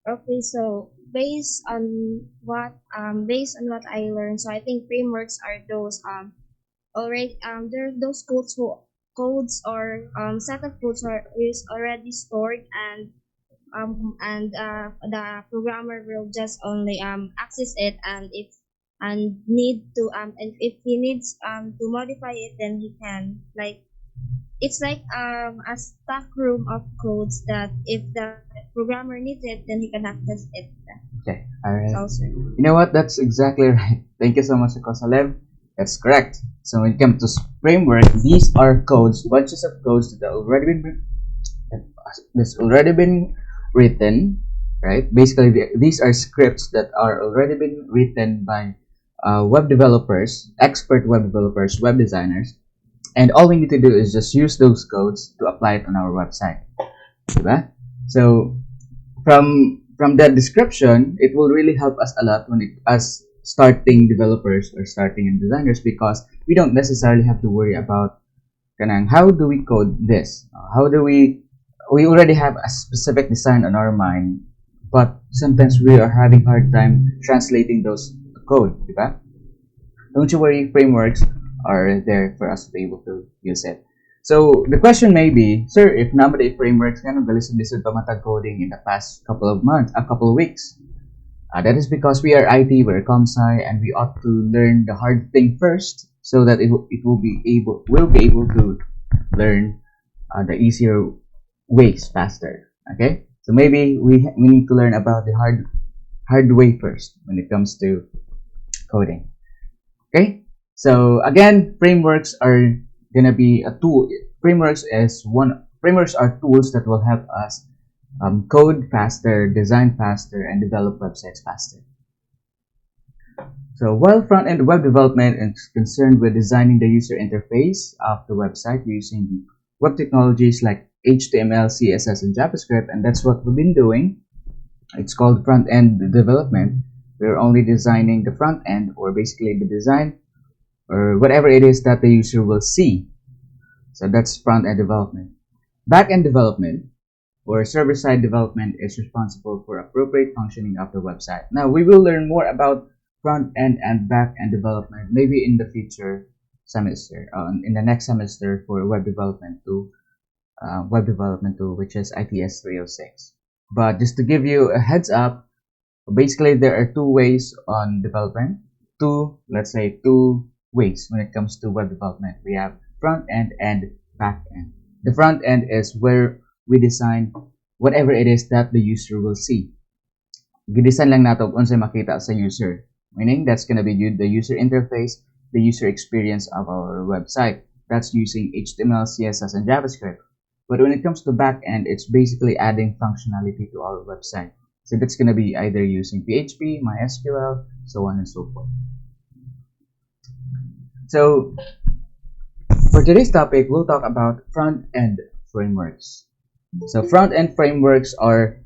Okay, so based on what I learned, so I think frameworks are those already there are those codes or set of codes are is already stored, and the programmer will just only access it, and if he needs to modify it, then he can, like, it's like a stock room of codes that if the programmer needs it, then he can access it. Okay, alright. Also, You know what? That's exactly right. Thank you so much, Kosalev. That's correct. So when it comes to framework, these are codes, bunches of codes that's already been written, right? Basically, these are scripts that are already been written by web developers, expert web developers, web designers, and all we need to do is just use those codes to apply it on our website. Diba? So from that description, it will really help us a lot when it as starting developers or starting designers, because we don't necessarily have to worry about kanang how do we code this, how do we already have a specific design on our mind, but sometimes we are having hard time translating those code, diba? Don't you worry, frameworks are there for us to be able to use it. So the question may be, sir, if nowadays frameworks kind of lisod pa matag coding in the past couple of months, a couple of weeks. That is because we are IT, we're comsci, and we ought to learn the hard thing first, so that it will be able to learn the easier ways faster. Okay, so maybe we need to learn about the hard way first when it comes to coding. Okay, so again, frameworks are gonna be a tool. Frameworks are tools that will help us code faster, design faster, and develop websites faster. So while front-end web development is concerned with designing the user interface of the website using web technologies like HTML, CSS, and JavaScript, and that's what we've been doing. It's called front-end development. We're only designing the front end, or basically the design or whatever it is that the user will see. So that's front-end development. Back-end development or server-side development is responsible for appropriate functioning of the website. Now, we will learn more about front-end and back-end development maybe in the future semester, in the next semester for web development 2, which is ITS 306. But just to give you a heads up, basically there are two ways on development. Let's say two ways when it comes to web development. We have front end and back end. The front end is where we design whatever it is that the user will see. Gidesign lang nato kung unsay makita sa user. Meaning that's gonna be the user interface, the user experience of our website. That's using HTML, CSS, and JavaScript. But when it comes to back end, it's basically adding functionality to our website. So that's gonna be either using PHP, MySQL, so on and so forth. So for today's topic, we'll talk about front-end frameworks. So front-end frameworks are,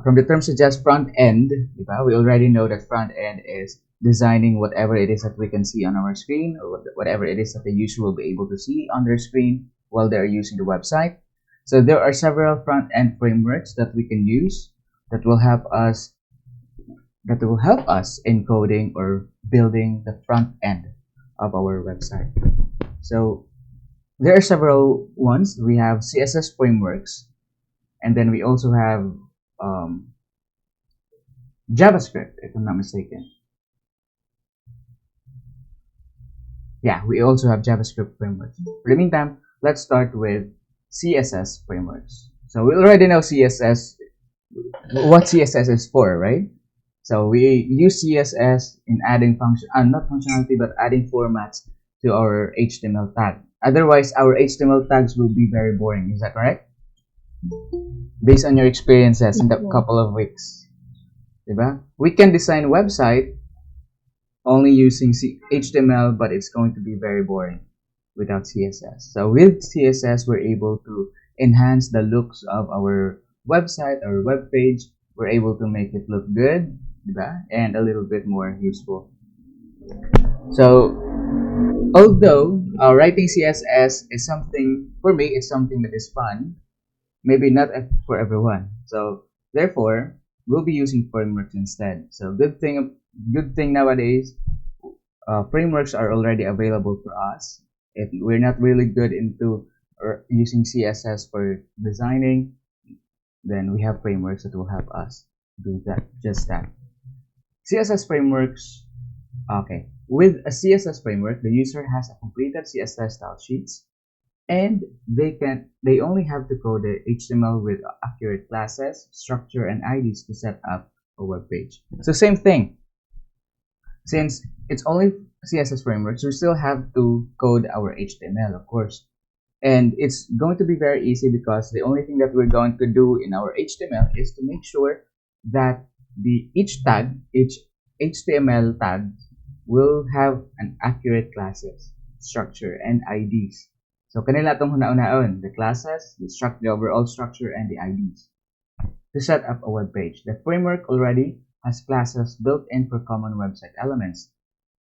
from the term suggests front-end, we already know that front-end is designing whatever it is that we can see on our screen, or whatever it is that the user will be able to see on their screen while they're using the website. So there are several front-end frameworks that we can use that will help us in coding or building the front end of our website. So there are several ones. We have CSS frameworks, and then we also have JavaScript, if I'm not mistaken. Yeah, we also have JavaScript frameworks. For the meantime, let's start with CSS frameworks. So we already know what CSS is for, right? So we use CSS in adding not functionality, but adding formats to our HTML tag. Otherwise, our HTML tags will be very boring. Is that correct? Based on your experiences in the couple of weeks, diba? We can design a website only using HTML, but it's going to be very boring without CSS. So with CSS, we're able to enhance the looks of our website or web page. We're able to make it look good, diba? And a little bit more useful. So although writing CSS is something, for me, it's something that is fun, maybe not for everyone. So therefore, we'll be using frameworks instead. So good thing nowadays, frameworks are already available for us. If we're not really good into using CSS for designing, then we have frameworks that will help us do that. Just that. CSS frameworks. Okay. With a CSS framework, the user has a completed CSS style sheets, and they only have to code the HTML with accurate classes, structure, and IDs to set up a web page. So same thing. Since it's only CSS frameworks, we still have to code our HTML, of course. And it's going to be very easy because the only thing that we're going to do in our HTML is to make sure that each HTML tag will have an accurate classes, structure, and IDs. So kanila itong huna-unaon, the classes, the overall structure, and the IDs to set up a web page. The framework already has classes built in for common website elements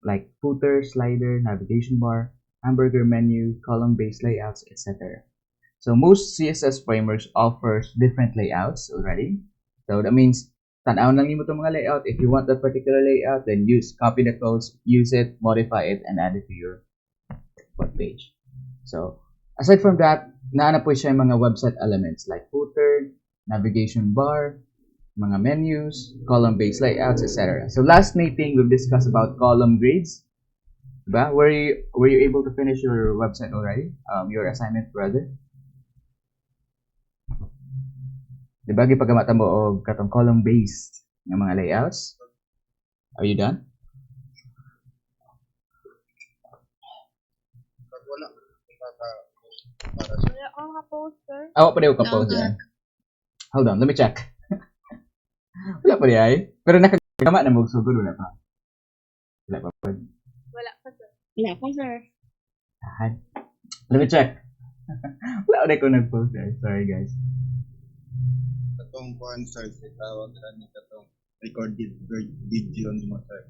like footer, slider, navigation bar, hamburger menu, column-based layouts, etc. So most CSS frameworks offers different layouts already. So that means tanaw lang nimo itong mga layout. If you want that particular layout, then copy the codes, use it, modify it, and add it to your web page. So aside from that, naana po siya yung mga website elements like footer, navigation bar, mga menus, column-based layouts, etc. So last meeting, we've discussed about column grids. Diba? Were you able to finish your website already? Your assignment, rather? Diba? Gipagamata mo og katong column-based ng mga layouts. Are you done? Wala akong ka-post, sir. Ako pa rin ako ka-post yan. Hold on, let me check. Wala pa rin ay. Pero nakagama na mo, so good, wala pa. Wala pa pa. Wala pa, sir. Wala pa, sir. Let me check. Wala ulit ko nag-post there. Sorry, guys. Katong kuan sir, tawag na ni katong recorded video mo sir.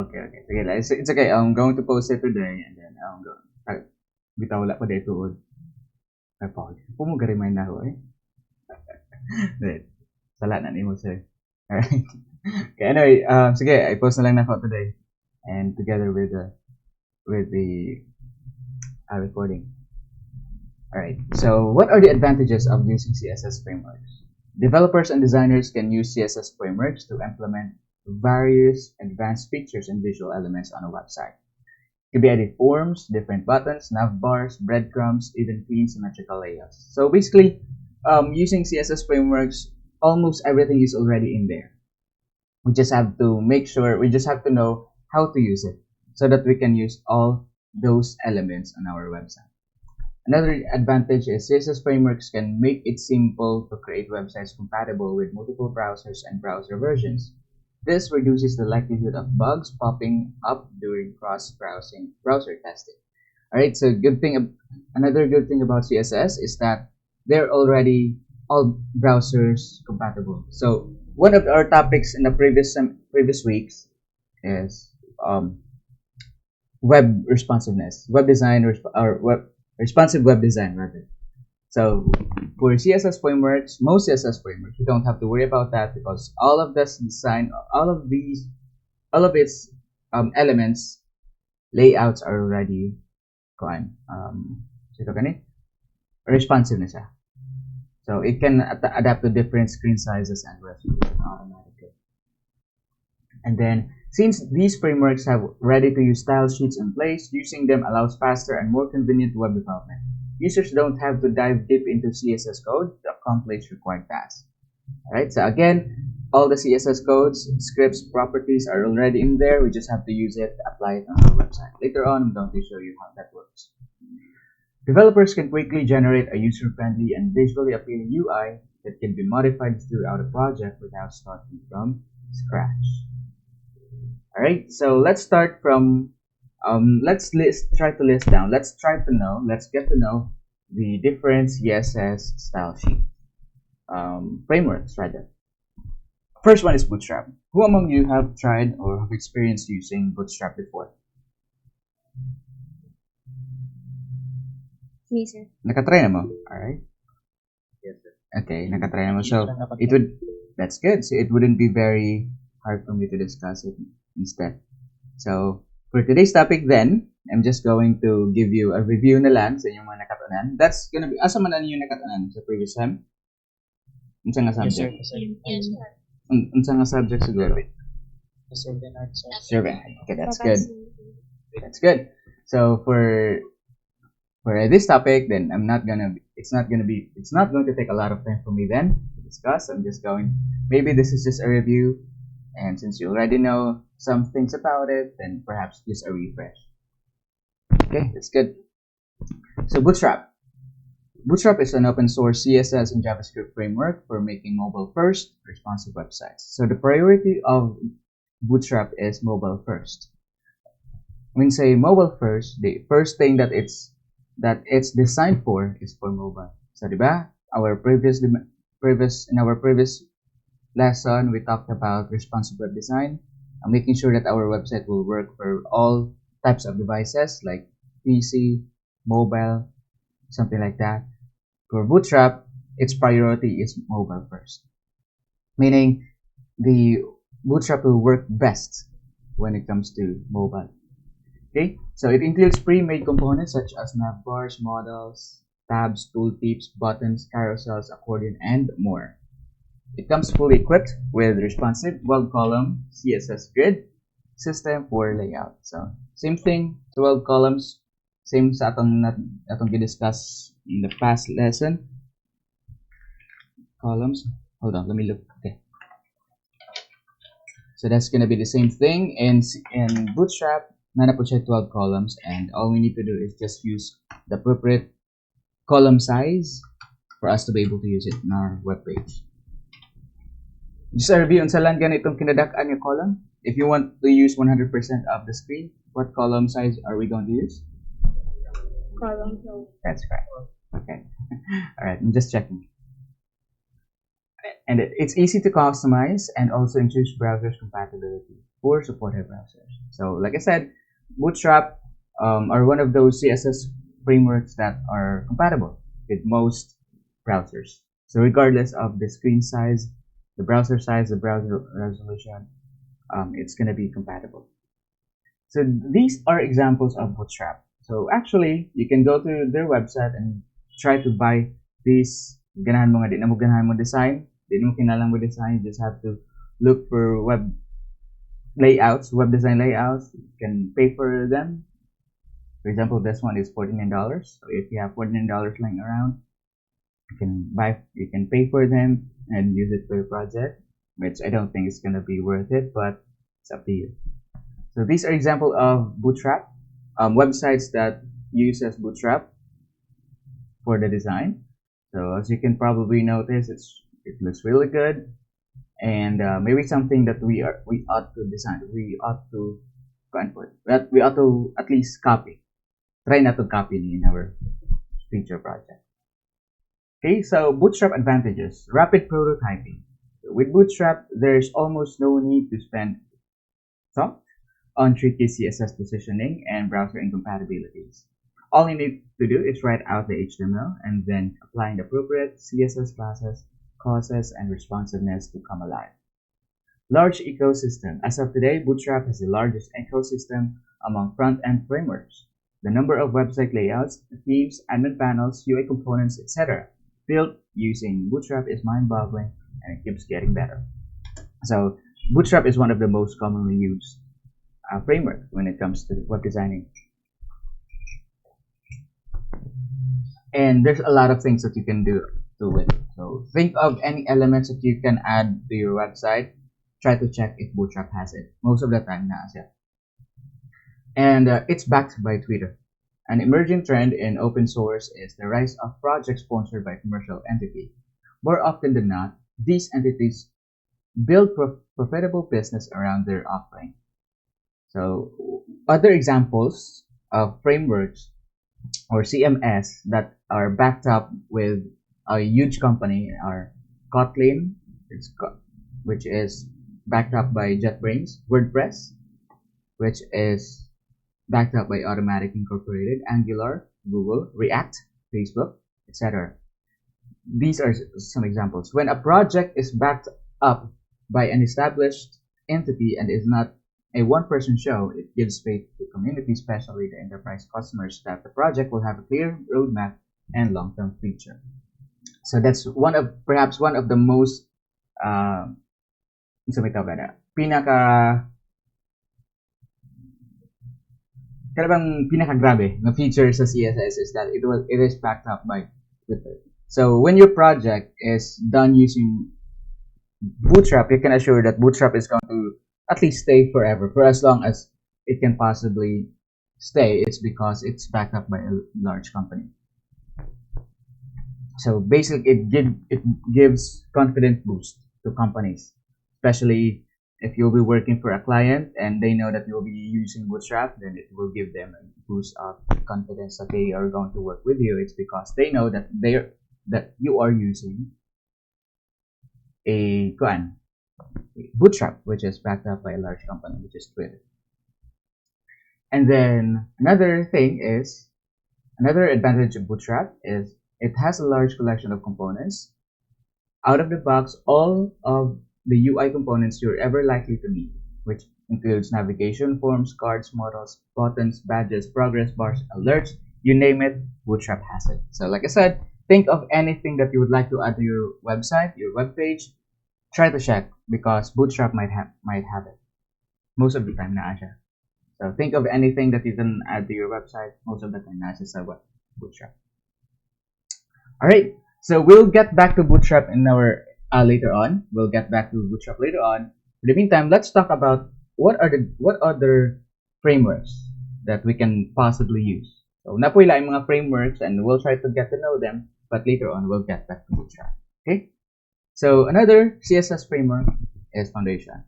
Okay. Sige lang. It's okay. I'm going to post it today and then I'm going. Bitaw wala pa dito tuod. Ay pa. Pumugari-remind na ako eh. Wait. Sala na nimo sir. Alright. Okay, anyway, sige, I post na lang na ako today and together with the recording. Alright, so what are the advantages of using CSS frameworks? Developers and designers can use CSS frameworks to implement various advanced features and visual elements on a website. It could be added forms, different buttons, nav bars, breadcrumbs, even clean symmetrical layouts. So basically, using CSS frameworks, almost everything is already in there. We just have to know how to use it so that we can use all those elements on our website. Another advantage is CSS frameworks can make it simple to create websites compatible with multiple browsers and browser versions. This reduces the likelihood of bugs popping up during browser testing. Alright, so another good thing about CSS is that they're already all browsers compatible. So one of our topics in the previous weeks is web responsiveness, web design, or responsive web design rather. So for CSS frameworks, most CSS frameworks, you don't have to worry about that because all of its elements, layouts are already responsive na siya. So it can adapt to different screen sizes and resolution automatically. And then since these frameworks have ready-to-use style sheets in place, using them allows faster and more convenient web development. Users don't have to dive deep into CSS code to accomplish required tasks. Alright, so again, all the CSS codes, scripts, properties are already in there. We just have to use it, apply it on our website. Later on, I'm going to show you how that works. Developers can quickly generate a user-friendly and visually appealing UI that can be modified throughout a project without starting from scratch. Alright, so let's start from let's get to know the different CSS style sheet frameworks rather. First one is Bootstrap. Who among you have tried or have experienced using Bootstrap before? Me, sir. Nakatry na mo? Alright. Yes sir. Okay, nakatry na mo. So it would That's good. So it wouldn't be very hard for me to discuss it instead. So for today's topic then, I'm just going to give you a review na lang sa inyong mga nakatunan. That's gonna be, asa man na ninyo nakatunan sa previous time? Unsa nga Yes, sir. subject? Yes, sir. Unsa nga subject siguro? Yes, sir. Then art, sir. Survey. Okay, that's good. That's good. So for this topic, then it's not going to take a lot of time for me then to discuss. I'm just going, maybe this is just a review, and since you already know some things about it, then perhaps just a refresh. Okay, that's good. So Bootstrap. Bootstrap is an open source CSS and JavaScript framework for making mobile first responsive websites. So the priority of Bootstrap is mobile first. When say mobile first, the first thing that it's designed for is for mobile. So, diba? In our previous lesson, we talked about responsive web design, making sure that our website will work for all types of devices like PC, mobile, something like that. For Bootstrap, its priority is mobile first, meaning the Bootstrap will work best when it comes to mobile. Okay, so it includes pre-made components such as navbars, models, tabs, tooltips, buttons, carousels, accordion, and more. It comes fully equipped with responsive 12 column CSS grid system for layout. So same thing, 12 columns, same sa atong discuss in the past lesson. Columns. Hold on, let me look. Okay. So that's gonna be the same thing in Bootstrap. Nana po siya 12 columns, and all we need to do is just use the appropriate column size for us to be able to use it in our web page. Just a review on sa lang ganitong kinadak-an yung column. If you want to use 100% of the screen, what column size are we going to use? Column row. That's correct. Okay. Alright, I'm just checking. And it's easy to customize and also includes browsers compatibility for supported browsers. So like I said, Bootstrap are one of those CSS frameworks that are compatible with most browsers. So regardless of the screen size, the browser size, the browser resolution, it's going to be compatible. So these are examples of Bootstrap. So actually, you can go to their website and try to buy these. Ganahan mo nga, di na mo ganahan mo design. Di mo kinalang mo design. You just have to look for web layouts, web design layouts. You can pay for them. For example, this one is $49. So if you have $49 lying around, you can pay for them and use it for your project, which I don't think is gonna be worth it, but it's up to you. So these are example of Bootstrap websites that uses Bootstrap for the design. So as you can probably notice, it looks really good, and maybe something that we ought to design. We ought to at least copy. Try not to copy in our future project. Okay, so Bootstrap advantages: rapid prototyping. With Bootstrap, there's almost no need to spend thought on tricky CSS positioning and browser incompatibilities. All you need to do is write out the HTML and then applying the appropriate CSS classes, and responsiveness to come alive. Large ecosystem. As of today, Bootstrap has the largest ecosystem among front-end frameworks. The number of website layouts, themes, admin panels, UI components, etc. built using Bootstrap is mind-boggling, and it keeps getting better. So Bootstrap is one of the most commonly used frameworks when it comes to web designing. And there's a lot of things that you can do to it. So think of any elements that you can add to your website. Try to check if Bootstrap has it. Most of the time, has it. And it's backed by Twitter. An emerging trend in open source is the rise of projects sponsored by commercial entities. More often than not, these entities build profitable business around their offering. So other examples of frameworks or CMS that are backed up with a huge company are Kotlin, which is backed up by JetBrains, WordPress, which is backed up by Automatic Incorporated, Angular, Google, React, Facebook, etc. These are some examples. When a project is backed up by an established entity and is not a one-person show, it gives faith to the community, especially the enterprise customers, that the project will have a clear roadmap and long-term future. So that's perhaps one of the most pinaka pinakagrabe na feature sa CSS is that it is backed up by Twitter. So when your project is done using Bootstrap, you can assure that Bootstrap is going to at least stay forever, for as long as it can possibly stay. It's because it's backed up by a large company. So basically, it gives confidence boost to companies, especially if you'll be working for a client and they know that you'll be using Bootstrap, then it will give them a boost of confidence that they are going to work with you. It's because they know that you are using a Bootstrap, which is backed up by a large company, which is Twitter. And then another advantage of Bootstrap is it has a large collection of components. Out of the box, all of the UI components you're ever likely to need, which includes navigation, forms, cards, models, buttons, badges, progress bars, alerts, you name it, Bootstrap has it. So like I said, think of anything that you would like to add to your website, your web page. Try to check because Bootstrap might have it. Most of the time na siya. So think of anything that you can add to your website. Most of the time na siya sa Bootstrap. Alright, so we'll get back to Bootstrap in our later on. We'll get back to Bootstrap later on. In the meantime, let's talk about what other frameworks that we can possibly use. So napuila yung mga frameworks and we'll try to get to know them, but later on we'll get back to Bootstrap. Okay? So another CSS framework is Foundation.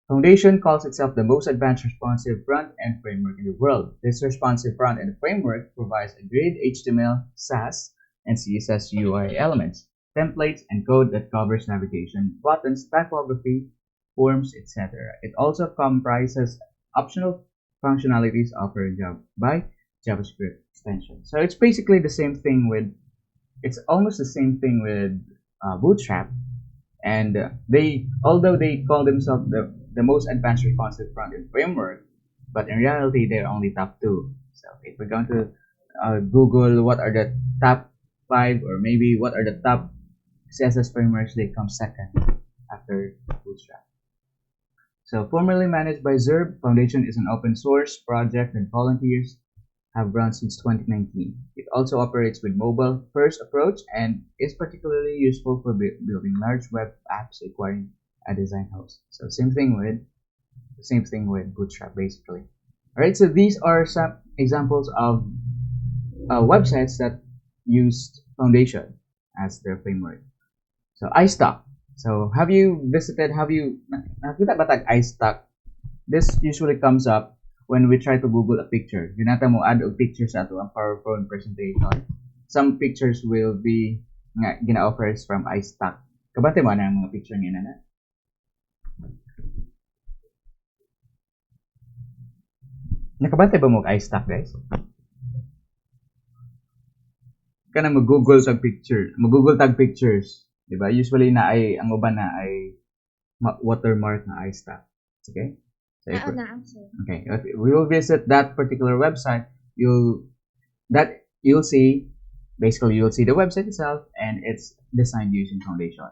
Foundation calls itself the most advanced responsive front-end framework in the world. This responsive front-end framework provides a grid HTML, Sass, and CSS UI elements, templates, and code that covers navigation, buttons, typography, forms, etc. It also comprises optional functionalities offered by JavaScript extensions. So it's basically the same thing it's almost the same thing with Bootstrap, and although they call themselves the most advanced responsive front-end framework, but in reality they're only top 2. So if we're going to Google what are the top 5 or maybe what are the top CSS frameworks, they come second after Bootstrap. So formerly managed by Zurb, Foundation is an open source project that volunteers have run since 2019. It also operates with mobile first approach and is particularly useful for building large web apps requiring a design host. So same thing with Bootstrap basically. Alright, so these are some examples of websites that used Foundation as their framework. So iStock. So have you nakita ba tag iStock? This usually comes up when we try to Google a picture. Ginata mo add og pictures ato ang PowerPoint presentation. Some pictures will be gina-offers from iStock. Kabante mo na ang mga picture niya na. Nakabante ba mo og iStock, guys? Kana mag-Google tag pictures, di ba? Usually ang uban na ay watermark na iStock. Okay? So okay, if we will visit that particular website, you'll see the website itself and it's designed using Foundation.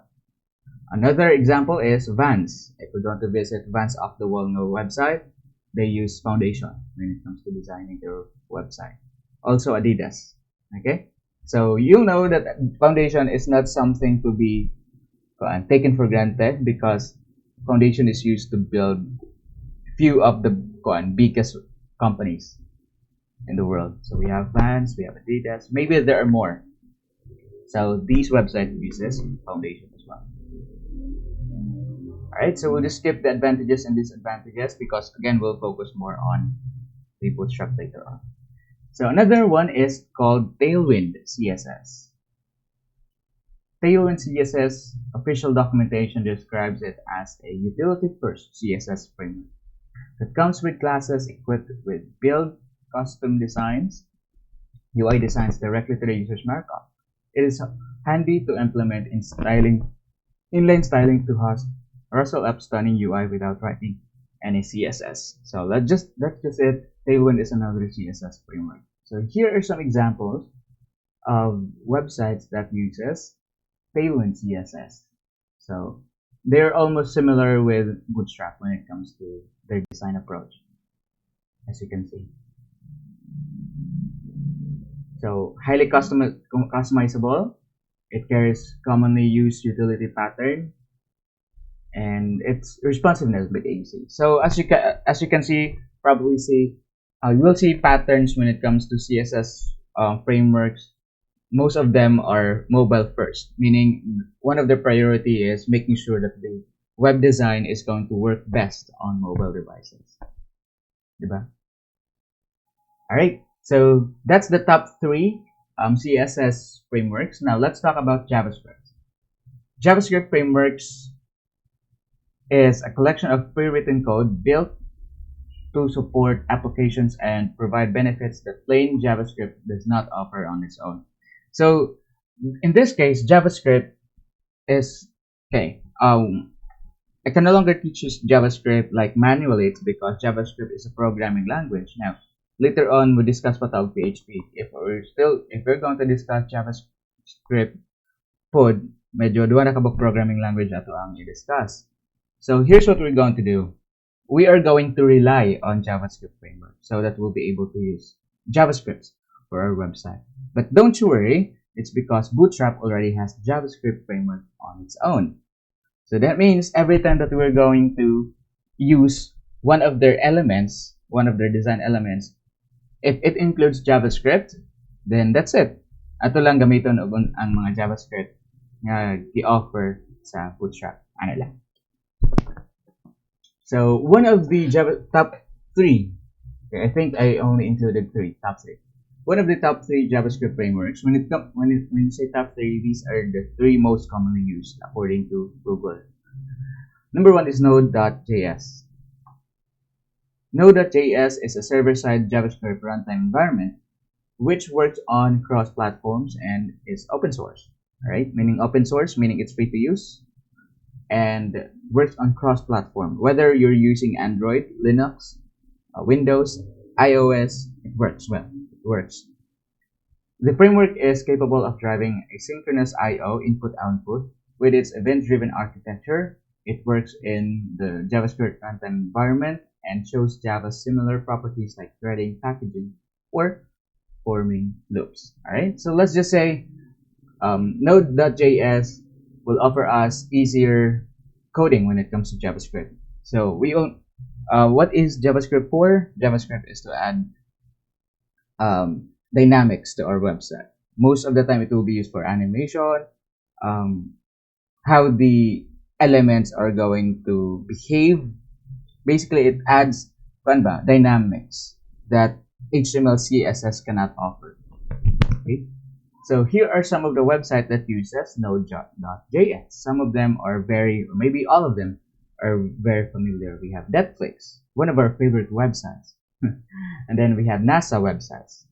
Another example is Vans. If we're going to visit Vans Off the Wall website, they use Foundation when it comes to designing their website. Also Adidas. Okay, so you'll know that Foundation is not something to be taken for granted because Foundation is used to build few of the biggest companies in the world. So we have Vans, we have Adidas, maybe there are more. So these websites uses Foundation as well. Alright, so we'll just skip the advantages and disadvantages because again we'll focus more on the Bootstrap later on. So another one is called Tailwind CSS. Tailwind CSS official documentation describes it as a utility-first CSS framework that comes with classes equipped with build, custom designs, UI designs directly to the user's markup. It is handy to implement in styling inline styling to host rustle up stunning UI without writing any CSS. So that's just it. Tailwind is another CSS framework. So here are some examples of websites that uses Tailwind CSS. So they're almost similar with Bootstrap when it comes to their design approach, as you can see. So highly customizable. It carries commonly used utility pattern, and its responsiveness with easy. So as you can see, probably see, you will see patterns when it comes to CSS frameworks. Most of them are mobile first, meaning one of the priority is making sure that the web design is going to work best on mobile devices. Diba? All right. So that's the top 3 CSS frameworks. Now let's talk about JavaScript. JavaScript frameworks is a collection of pre-written code built to support applications and provide benefits that plain JavaScript does not offer on its own. So in this case, JavaScript is okay. I can no longer teach you JavaScript like manually. It's because JavaScript is a programming language. Now, later on, we discuss patawag PHP. If we're going to discuss JavaScript pod, medyo duwa na kabog programming language ato ang i-discuss. So here's what we're going to do. We are going to rely on JavaScript framework so that we'll be able to use JavaScript for our website. But don't you worry, it's because Bootstrap already has JavaScript framework on its own. So that means every time that we're going to use one of their elements, one of their design elements, if it includes JavaScript, then that's it. Ato lang gamiton ang mga JavaScript na i-offer sa Bootstrap. Ano lang. So one of the top 3, okay, I think I only included 3, top 3. One of the top 3 JavaScript frameworks. When you say top 3, these are the 3 most commonly used according to Google. Number 1 is Node.js. Node.js is a server-side JavaScript runtime environment which works on cross-platforms and is open source. Alright, meaning open source, meaning it's free to use, and works on cross-platform. Whether you're using Android, Linux, Windows, iOS, it works well. It works. The framework is capable of driving asynchronous I/O input-output with its event-driven architecture. It works in the JavaScript runtime environment and shows Java's similar properties like threading, packaging, or forming loops. Alright, so let's just say Node.js will offer us easier coding when it comes to JavaScript. So what is JavaScript for? JavaScript is to add dynamics to our website. Most of the time, it will be used for animation, how the elements are going to behave. Basically, it adds dynamics that HTML, CSS cannot offer. Okay? So here are some of the websites that uses Node.js. Some of them are or maybe all of them are very familiar. We have Netflix, one of our favorite websites. And then we have NASA websites,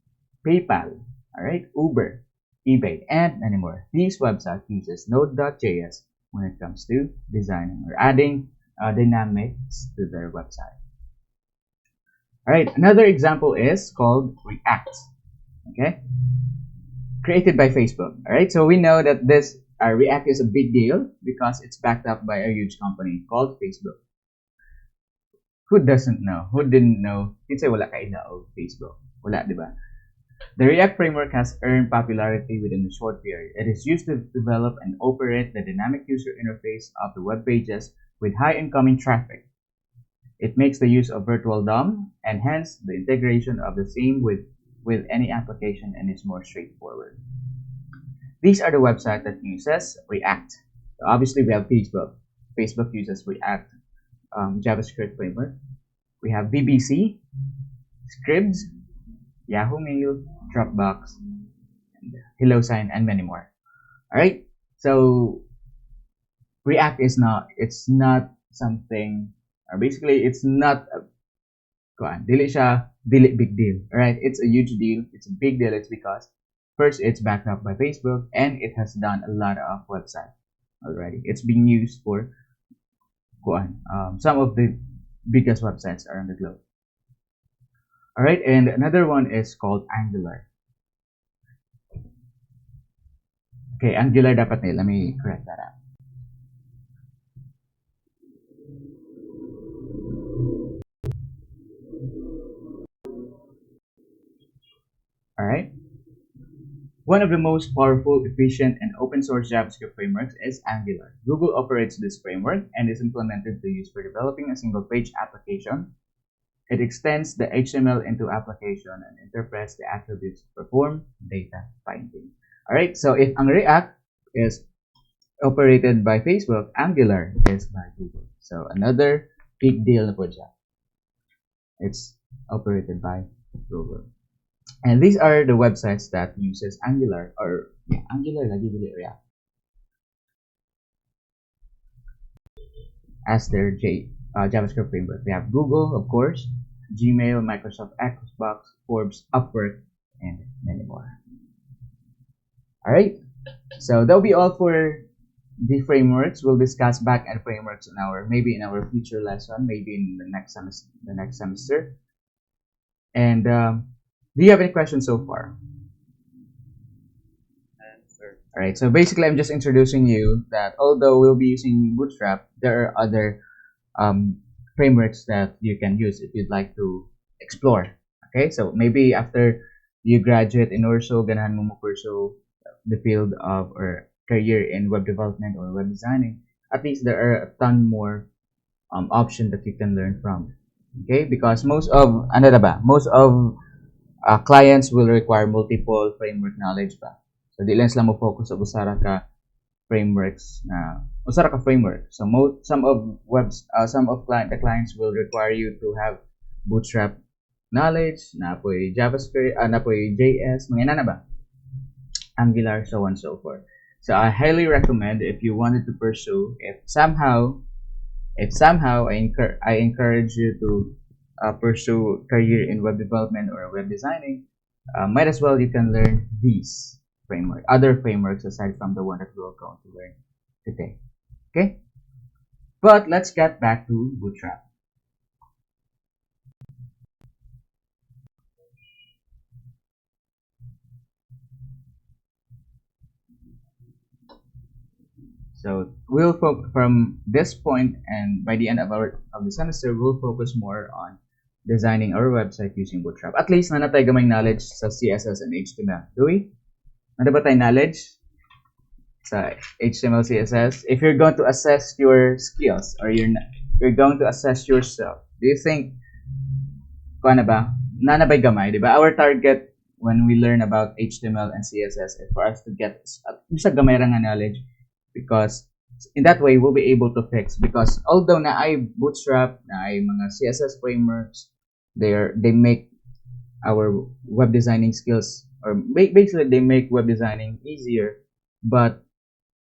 PayPal, alright, Uber, eBay, and many more. These websites uses Node.js when it comes to designing or adding dynamics to their website. Alright, another example is called React. Okay? Created by Facebook. Alright, so we know that this React is a big deal because it's backed up by a huge company called Facebook. Who doesn't know? Who didn't know? Kinsa wala ka ilaog Facebook. Wala, di ba? The React framework has earned popularity within a short period. It is used to develop and operate the dynamic user interface of the web pages with high incoming traffic. It makes the use of virtual DOM and hence the integration of the same with any application and is more straightforward. These are the websites that uses React. So obviously we have Facebook. Facebook uses React JavaScript framework. We have BBC, Scribs, Yahoo Mail, Dropbox, and HelloSign, and many more. Alright, so React is not something, or basically it's not dili big deal. Alright, it's a huge deal. It's a big deal. It's because first, it's backed up by Facebook and it has done a lot of websites. already. It's being used for some of the biggest websites around the globe. All right, and another one is called Angular. Okay, Angular dapat let me correct that out. All right. One of the most powerful, efficient, and open source JavaScript frameworks is Angular. Google operates this framework and is implemented to use for developing a single page application. It extends the HTML into application and interprets the attributes to perform data binding. Alright, so if ang React is operated by Facebook, Angular is by Google. So another big deal na po dyan. It's operated by Google. And these are the websites that uses Angular or Angular lagi dili React as their JavaScript framework. They have Google, of course, Gmail, Microsoft Xbox, Forbes, Upwork, and many more. All right, so that'll be all for the frameworks. We'll discuss back-end frameworks in maybe in our future lesson, maybe in the next semester. And do you have any questions so far? All right, so basically I'm just introducing you that although we'll be using Bootstrap, there are other frameworks that you can use if you'd like to explore. Okay, so maybe after you graduate in NORSU, ganahan mo pursue the field of or career in web development or web designing, at least there are a ton more options that you can learn from. Okay, because most of clients will require multiple framework knowledge ba. So di lang sila mo focus sa usara ka frameworks na usara ka framework. So some of the clients will require you to have Bootstrap knowledge, na po'y JavaScript, na po'y JS, mga na ba? Angular, so on and so forth. So I highly recommend if you wanted to pursue, if somehow I encourage you to pursue career in web development or web designing, might as well you can learn these other frameworks aside from the one that we're going to learn today. Okay, but let's get back to Bootstrap. So we'll from this point, and by the end of the semester, we'll focus more on designing our website using Bootstrap. At least na tayo gamay knowledge sa CSS and HTML. Do we? Nada ba tayo knowledge sa HTML, CSS? If you're going to assess your skills or you're going to assess yourself, do you think kuana ba? Nana bay gamay, di ba? Our target when we learn about HTML and CSS is for us to get bisa gamay ra nga knowledge, because in that way we'll be able to fix, because although na ay Bootstrap, na ay mga CSS frameworks, they make our web designing skills, or basically they make web designing easier, but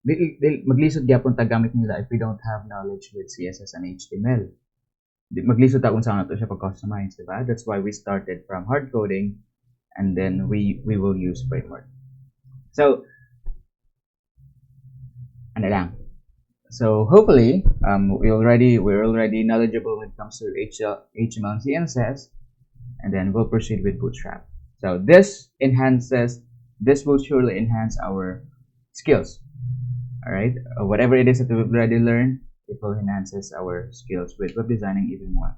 they maglisod gyapon ta gamit nila if we don't have knowledge with CSS and HTML. Maglisod ta kung saan nato siya pag-customize, diba? That's why we started from hard coding, and then we will use framework. So ano lang. So hopefully we're already knowledgeable when it comes to HTML and CSS, and then we'll proceed with Bootstrap. So this will surely enhance our skills. All right, whatever it is that we've already learned, it will enhances our skills with web designing even more.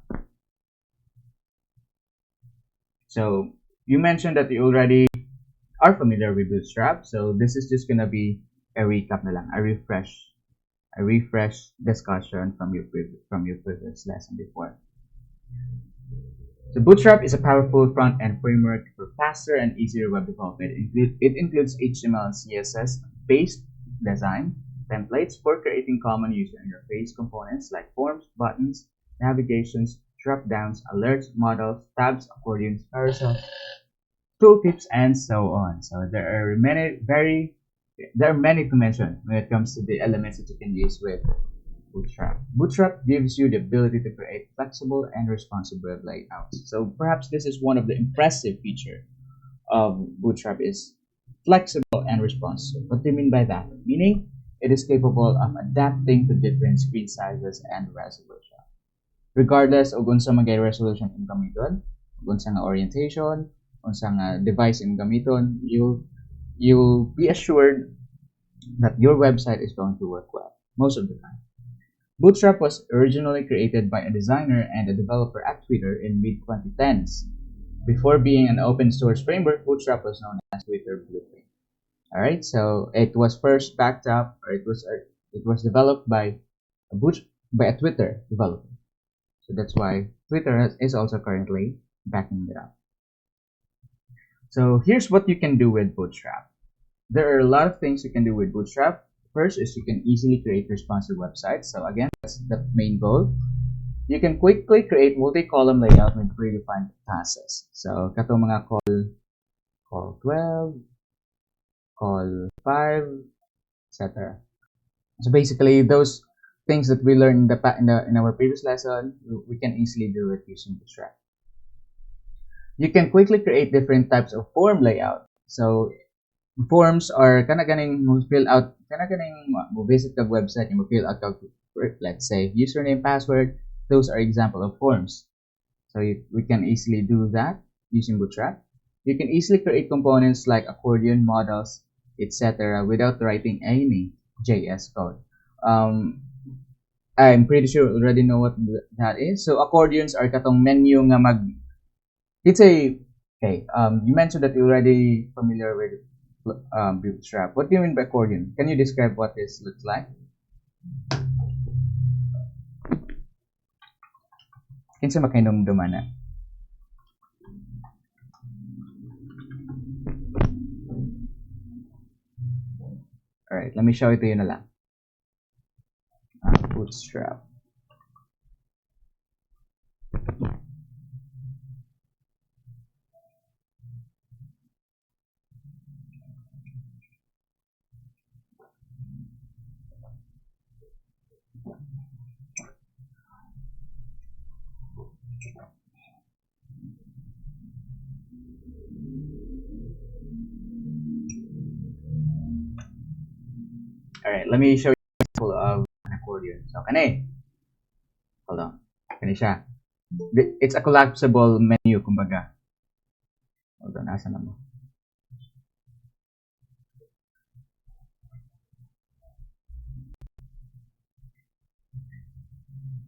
So you mentioned that you already are familiar with Bootstrap, so this is just gonna be a recap na lang, a refresh discussion from your previous lesson before. So Bootstrap is a powerful front-end framework for faster and easier web development. It includes HTML and CSS-based design templates for creating common user interface components like forms, buttons, navigations, drop-downs, alerts, models, tabs, accordions, carousels, tooltips, and so on. So there are many to mention when it comes to the elements that you can use with Bootstrap. Bootstrap gives you the ability to create flexible and responsive web layouts. So perhaps this is one of the impressive features of Bootstrap is flexible and responsive. What do you mean by that? Meaning it is capable of adapting to different screen sizes and resolution. Regardless of unsa magay resolution imong gamiton, unsa nga orientation, unsa nga device imong gamiton, you'll be assured that your website is going to work well most of the time. Bootstrap was originally created by a designer and a developer at Twitter in mid-2010s. Before being an open source framework, Bootstrap was known as Twitter Blueprint. Alright, so it was first backed up, or it was developed by a Twitter developer. So that's why Twitter is also currently backing it up. So here's what you can do with Bootstrap. There are a lot of things you can do with Bootstrap. First is you can easily create responsive websites. So again, that's the main goal. You can quickly create multi-column layout with predefined classes. So katong mga call 12, call 5, etc. So basically those things that we learned in our previous lesson, we can easily do it using Bootstrap. You can quickly create different types of form layout. So forms are kana ganing mo fill out kana ganing mo visit the website and mo fill out let's say username, password. Those are example of forms. So we can easily do that using Bootstrap. You can easily create components like accordion, models, etc. without writing any JS code. I'm pretty sure you already know what that is. So accordions are katong menu nga it's a okay. You mentioned that you're already familiar with Bootstrap. What do you mean by accordion? Can you describe what this looks like? Kinsa makainumduman na? Alright, let me show it to you na lang. Bootstrap. Alright, let me show you an example of an accordion. So, kani. Hold on. Kani siya. It's a collapsible menu, kumbaga. Hold on, asa na mo?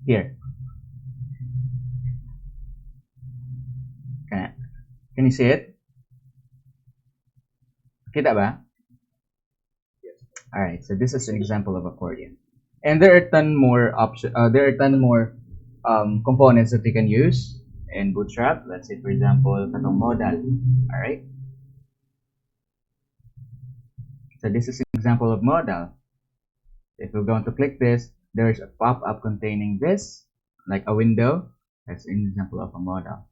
Here. Can you see it? Kita ba? Alright, so this is an example of accordion. And there are ton more components that you can use in Bootstrap. Let's say, for example, katong modal. Alright. So this is an example of modal. If we're going to click this, there's a pop-up containing this, like a window. That's an example of a modal.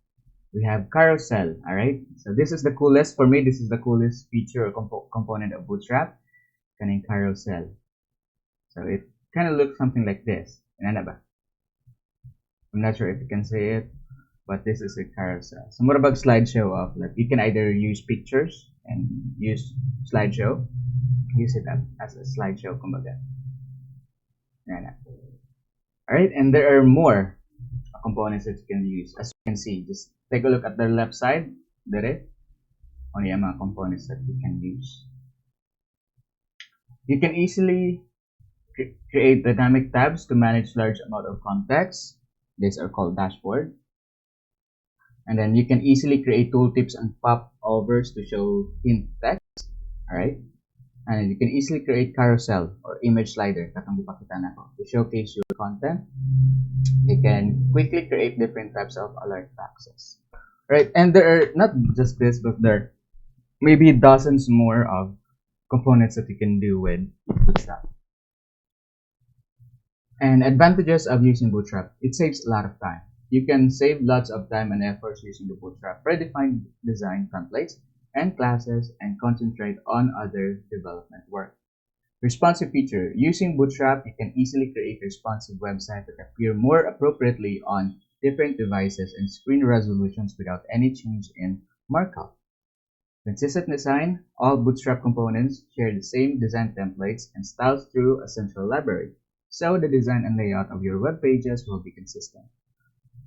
We have carousel. Alright. So this is the coolest, for me, this is the coolest feature or component of Bootstrap. Kaning carousel. So it kind of looks something like this. Inana ba? I'm not sure if you can see it, but this is a carousel. So more about slideshow of like you can either use pictures and use slideshow. Use it as a slideshow, kumbaga. Inana. Alright, and there are more components that you can use. As you can see, just take a look at the left side. There, only mga components that you can use. You can easily create dynamic tabs to manage large amount of context. These are called dashboard. And then you can easily create tooltips and popovers to show hint text. Alright. And you can easily create carousel or image slider to showcase your content. You can quickly create different types of alert boxes. Right, and there are not just this, but there are maybe dozens more of components that you can do with Bootstrap. And advantages of using Bootstrap, it saves a lot of time. You can save lots of time and efforts using the Bootstrap predefined design templates and classes and concentrate on other development work. Responsive feature. Using Bootstrap, you can easily create responsive websites that appear more appropriately on different devices and screen resolutions without any change in markup. Consistent design, all Bootstrap components share the same design templates and styles through a central library, so the design and layout of your web pages will be consistent.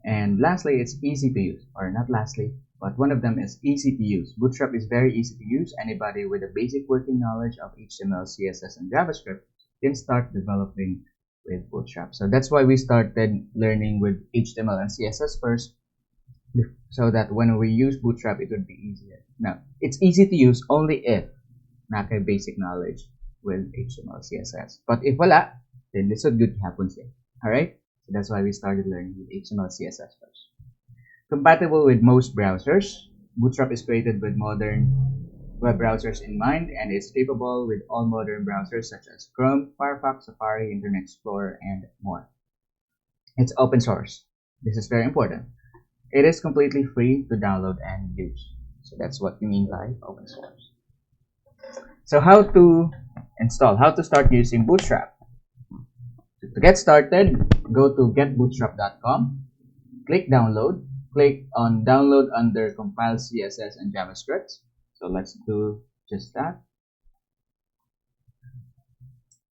And lastly, it's easy to use, or not lastly, but one of them is easy to use. Bootstrap is very easy to use. Anybody with a basic working knowledge of HTML, CSS, and JavaScript can start developing with Bootstrap. So that's why we started learning with HTML and CSS first, so that when we use Bootstrap, it would be easier. Now, it's easy to use only if naka basic knowledge with HTML, CSS. But if wala, then this would good happen siya. Alright? So that's why we started learning with HTML, CSS first. Compatible with most browsers, Bootstrap is created with modern web browsers in mind and is capable with all modern browsers such as Chrome, Firefox, Safari, Internet Explorer, and more. It's open source. This is very important. It is completely free to download and use. So that's what we mean by open source. So how to install, how to start using Bootstrap. To get started, go to getbootstrap.com, click download, click on download under compile CSS and JavaScript. So let's do just that.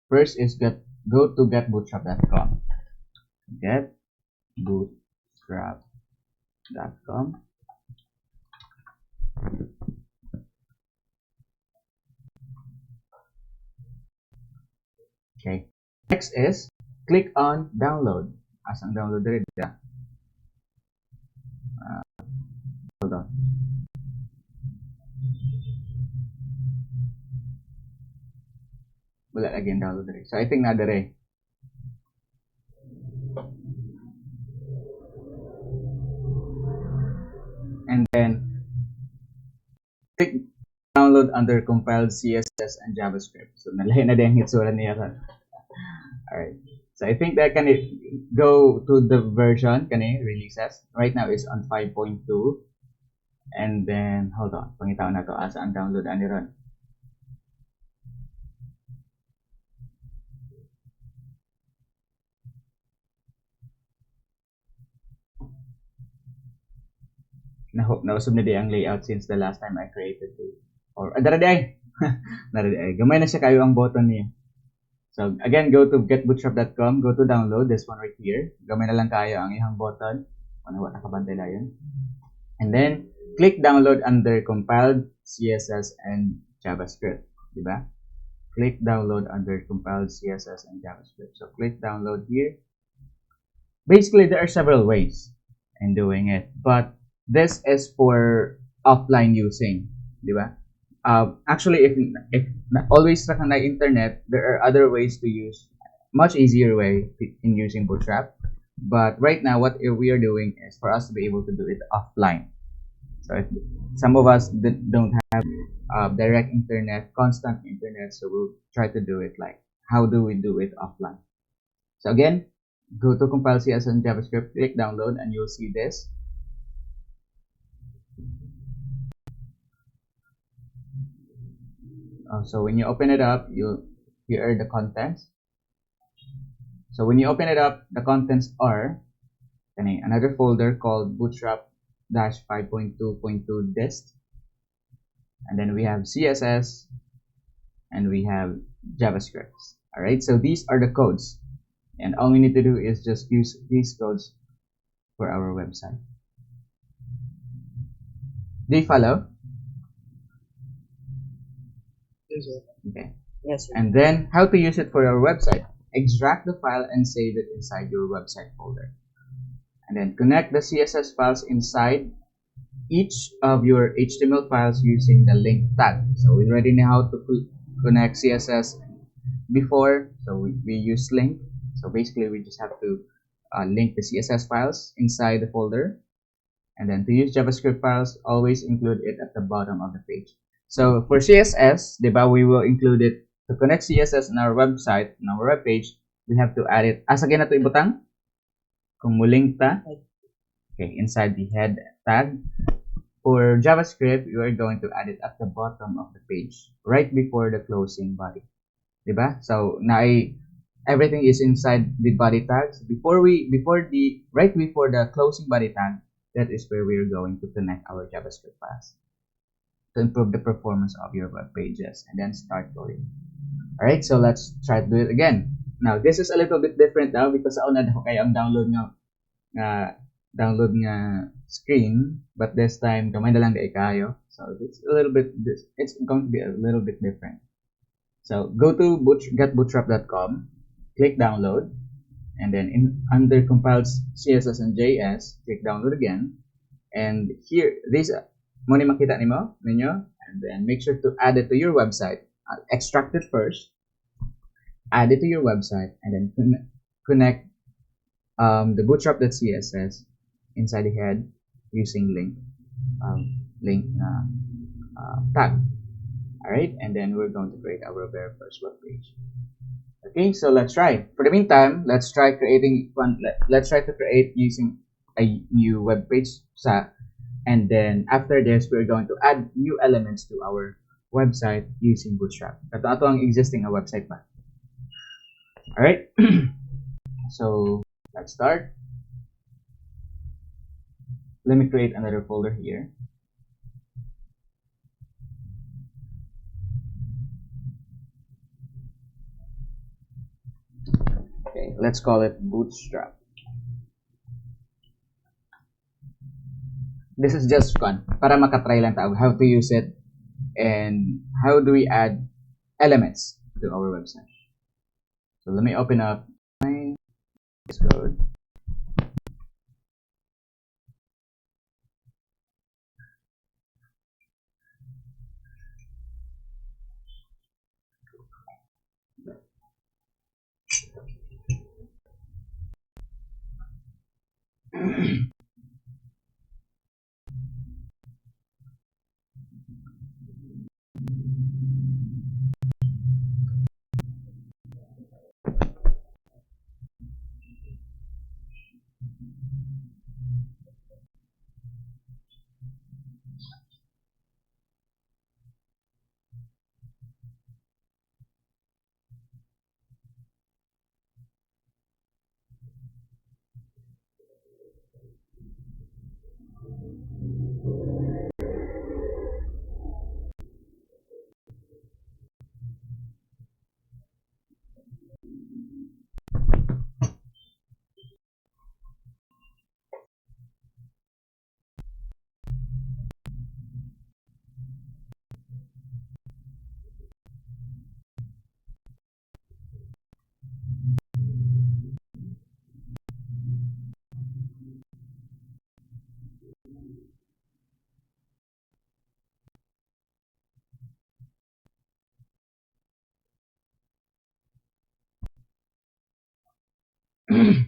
First is go to getbootstrap.com. Getbootstrap.com. Okay. Next is click on download. As ang download dito. Hold on. Wala again download dito. So I think na dito. And then click download under compiled CSS and JavaScript. So nalahi na din ang itsura niya. Alright. So I think that can go to the version releases. Right now it's on 5.2. And then hold on, pangitaw na to asa ang download ani ron. Na-hope na usab na di ang layout since the last time I created it. Or dara di. Dara di. Gamay na siya kayo ang button niya. So again, go to getbootstrap.com, go to download, this one right here. Gamay na lang kayo ang ihang button. Ano wala nakabantay na yun. And then click download under compiled CSS and JavaScript, diba? Click download under compiled CSS and JavaScript. So click download here. Basically, there are several ways in doing it, but this is for offline using, diba? Actually, if always na kang internet, there are other ways to use, much easier way in using Bootstrap. But right now, what we are doing is for us to be able to do it offline. So some of us don't have direct internet, constant internet, so we'll try to do it like, how do we do it offline? So again, go to compile CSS and JavaScript, click download, and you'll see this. So when you open it up, here are the contents. So when you open it up, the contents are another folder called Bootstrap-5.2.2 dist, and then we have CSS, and we have JavaScript. All right, so these are the codes, and all we need to do is just use these codes for our website. Do you follow? Yes, sir. Okay. Yes, sir. And then how to use it for your website. Extract the file and save it inside your website folder. And then connect the CSS files inside each of your HTML files using the link tag. So we already know how to connect CSS before, so we use link. So basically we just have to link the CSS files inside the folder. And then to use JavaScript files, always include it at the bottom of the page. So for CSS, diba, we will include it to connect CSS on our website, on our web page. We have to add it. Asa na to ibutang? Kung muling ta. Okay, inside the head tag. For JavaScript, you are going to add it at the bottom of the page, right before the closing body. Diba? So everything is inside the body tags. Right before the closing body tag, that is where we are going to connect our JavaScript files. to improve the performance of your web pages, and then start coding. Alright, so let's try to do it again. Now, this is a little bit different now because ako na kayo ang download nga screen, but this time kamay na lang di kayo. So it's a little bit it's going to be a little bit different. So go to getbootstrap.com, click download, and then under compiled CSS and JS, click download again. And here, this mo ni makita ninyo, and then make sure to add it to your website. Extract it first, add it to your website, and then connect the bootstrap.css inside the head using link tag. Alright, and then we're going to create our very first web page. Okay, so let's try. For the meantime, let's try to create using a new web page, and then after this, we're going to add new elements to our website using Bootstrap. Ito ang existing website pa. Alright, so let's start. Let me create another folder here. Okay, let's call it Bootstrap. This is just fun, para makatry lang tayo how to use it and how do we add elements to our website. So let me open up my code.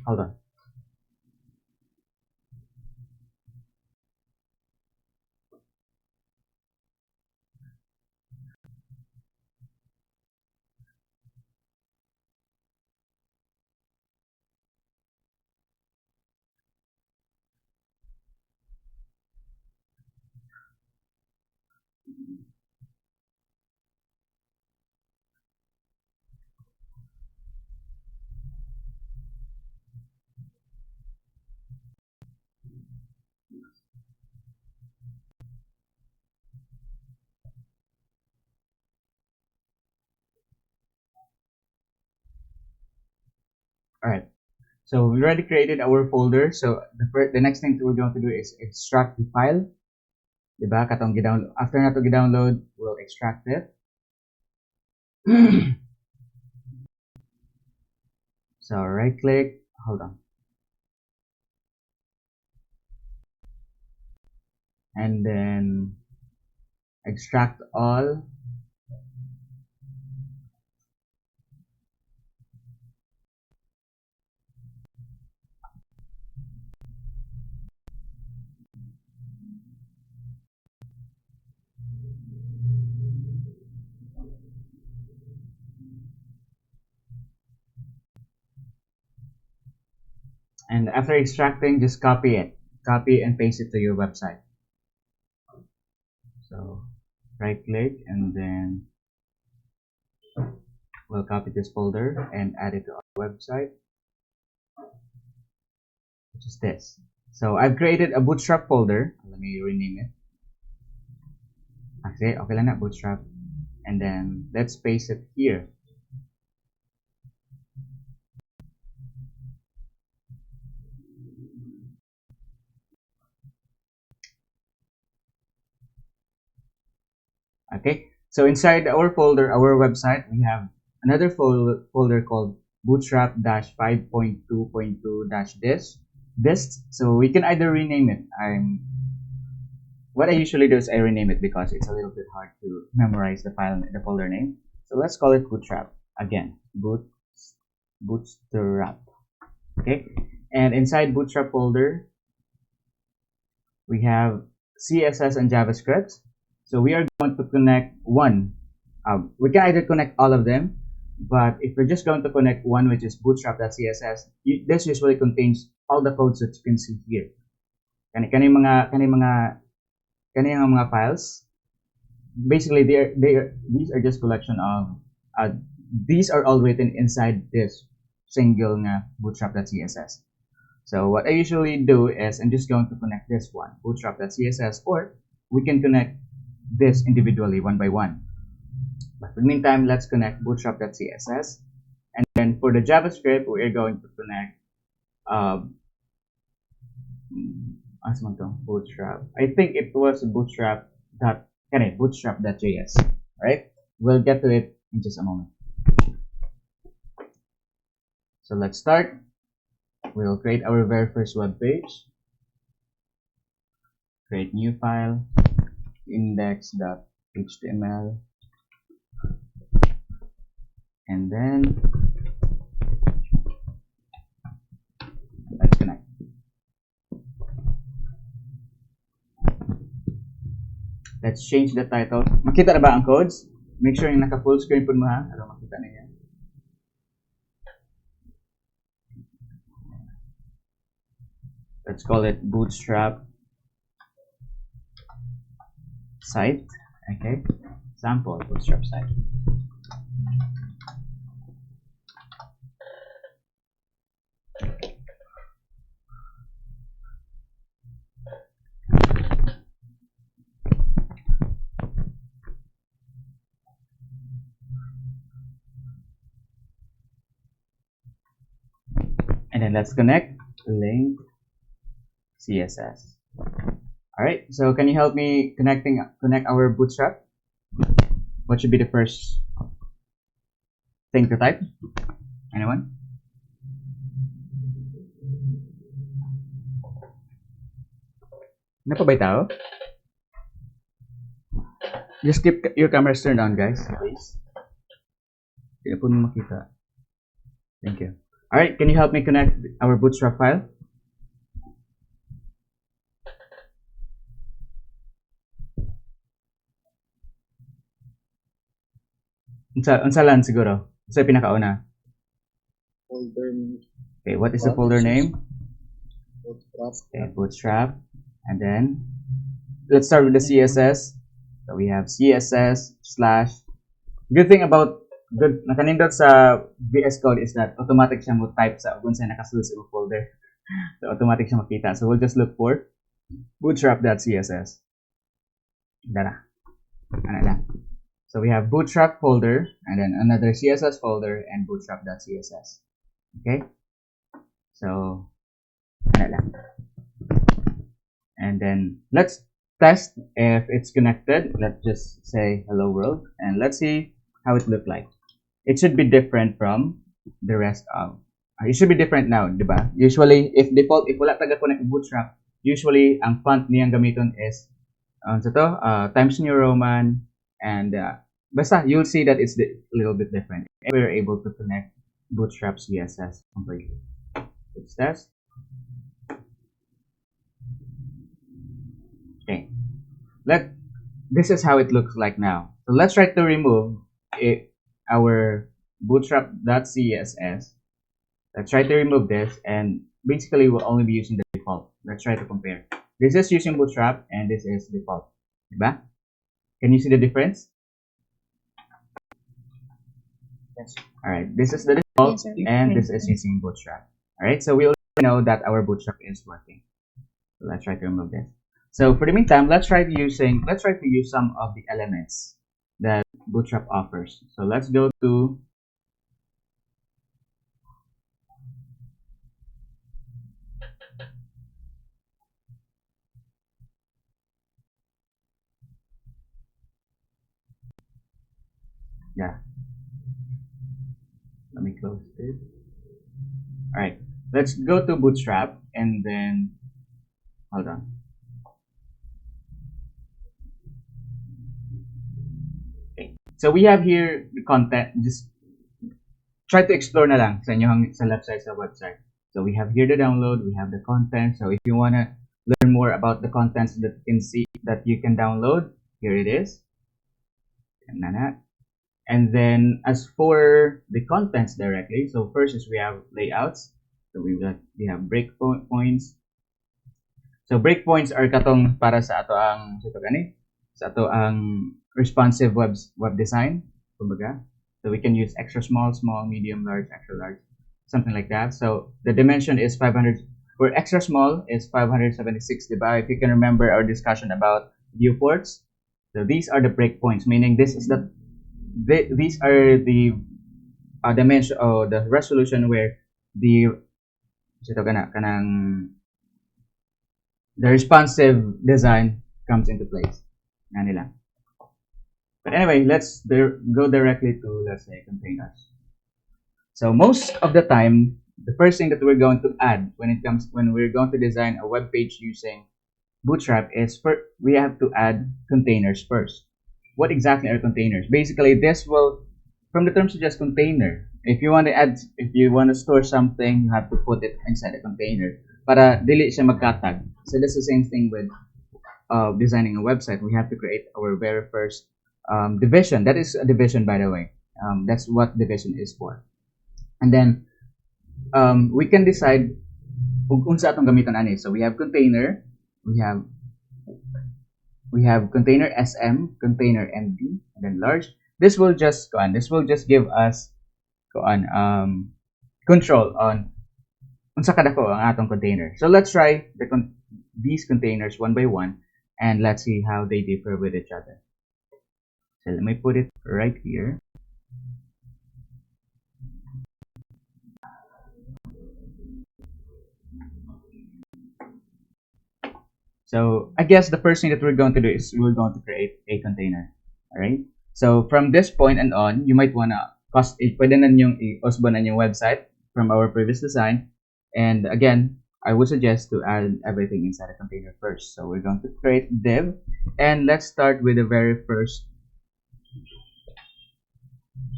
Hold on. Alright, so we already created our folder. So the next thing we're going to do is extract the file. Diba? Katong gidownload. After na to gidownload, we'll extract it. So right click, hold on. And then extract all. And after extracting, just copy it. Copy and paste it to your website. So right click and then we'll copy this folder and add it to our website, which is this. So I've created a Bootstrap folder. Let me rename it. Okay lang na, Bootstrap. And then, let's paste it here. Okay, so inside our folder, our website, we have another folder called bootstrap-5.2.2-dist. So we can either rename it. What I usually do is I rename it because it's a little bit hard to memorize the folder name. So let's call it Bootstrap again. Bootstrap. Okay, and inside Bootstrap folder, we have CSS and JavaScript. So we are going to connect one. We can either connect all of them, but if we're just going to connect one, which is bootstrap.css, this usually contains all the codes that you can see here. Kani mga files. Basically, these are just collection of. These are all written inside this single bootstrap.css. So what I usually do is I'm just going to connect this one, bootstrap.css, or we can connect this individually one by one. But in the meantime, let's connect bootstrap.css. And then for the JavaScript, we are going to connect Bootstrap. I think it was bootstrap.js. Alright? We'll get to it in just a moment. So let's start. We'll create our very first web page. Create new file, index.html, and then let's connect. Let's change the title. Makita na ba ang codes? Make sure yung naka full screen po mo ha. Ano makita na yan. Let's call it Bootstrap site. Okay, sample Bootstrap site. And then let's connect link CSS. Alright, so can you help me connect our Bootstrap? What should be the first thing to type? Anyone? Ano pa ba tao? Just keep your cameras turned on, guys, please. Hindi po makita. Thank you. Alright, can you help me connect our Bootstrap file? Unsa lang siguro? Unsa pinakauna? Folder Okay, what is the folder name? Bootstrap. Okay, Bootstrap. And then let's start with the CSS. So we have CSS / good thing about nakanindot sa VS Code is that automatic siya mo type sa kung saan nakasulod sa folder. So automatic siya makita. So we'll just look for bootstrap.css. Dara. Ano lang. So we have Bootstrap folder and then another CSS folder and bootstrap.css. Okay? So ano lang. And then let's test if it's connected. Let's just say hello world and let's see how it look like. It should be different from the rest of. It should be different now, diba? Usually, if wala taga connect Bootstrap, usually ang font niyang gamiton is Times New Roman, and basta you'll see that it's a little bit different. And we're able to connect Bootstrap CSS completely. Let's test. Okay. This is how it looks like now. So let's try to remove our bootstrap.css. Let's try to remove this, and basically we'll only be using the default. Let's try to compare. This is using Bootstrap and this is default. Diba? Can you see the difference? Yes. Alright, this is the default, Yes, sir. and this is using Bootstrap. Alright, so we already know that our Bootstrap is working. So let's try to remove this. So for the meantime, let's try to use some of the elements that Bootstrap offers. So let's go to yeah. Let me close it. All right, let's go to Bootstrap and then hold on. Okay. So we have here the content. Just try to explore na lang sa inyong sa left side sa website. So we have here the download, we have the content. So if you want to learn more about the contents that you can see that you can download, here it is. And then as for the contents directly, so first is we have layouts. So we have breakpoints. So breakpoints are katong para sa ato ang responsive web design, kumbaga. So we can use extra small, medium, large, extra large, something like that. So the dimension is 500. For extra small is 576, diba? If you can remember our discussion about viewports. So these are the breakpoints, meaning these are the dimension or the resolution where the responsive design comes into place. Nila. But anyway, let's go directly to, let's say, containers. So most of the time, the first thing that we're going to add when we're going to design a web page using Bootstrap is we have to add containers first. What exactly are containers? Basically, this will, from the term suggests container. If you want to store something, you have to put it inside a container para dili siya magkatag. So that's the same thing with designing a website. We have to create our very first division. That is a division, by the way. That's what division is for. And then we can decide kung unsa atong gamiton ani. So we have container, we have container SM, container MD, and then large. This will just give us control on unsa kadako ang atong container. So let's try these containers one by one, and let's see how they differ with each other. So let me put it right here. So I guess the first thing that we're going to do is we're going to create a container. Alright? So from this point and on, you might wanna pwede na nyong i-osbo na yung website from our previous design. And again, I would suggest to add everything inside a container first. So we're going to create div, and let's start with the very first.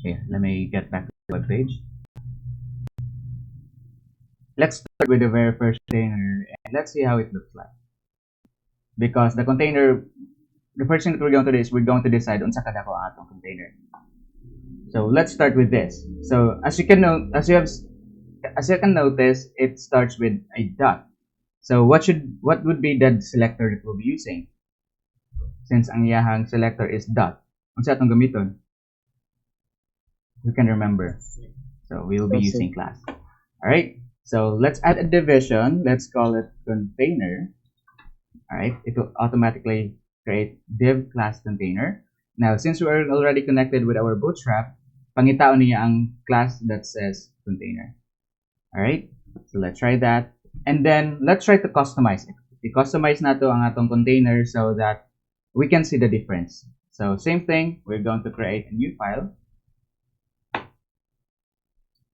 Okay, let me get back to the web page. Let's start with the very first container, and let's see how it looks like. Because the container, the first thing that we're going to do is we're going to decide unsa kadako ang atong container. So let's start with this. So as you can notice, it starts with a dot. So what would be the selector that we'll be using? Since ang iyahang selector is dot, unsa atong gamiton? You can remember. So we will be using class. All right. So let's add a division. Let's call it container. Alright, it will automatically create div class container. Now, since we are already connected with our Bootstrap, pangitaon niya ang class that says container. Alright, so let's try that. And then, let's try to customize it. I-customize na to ang atong container so that we can see the difference. So, same thing, we're going to create a new file.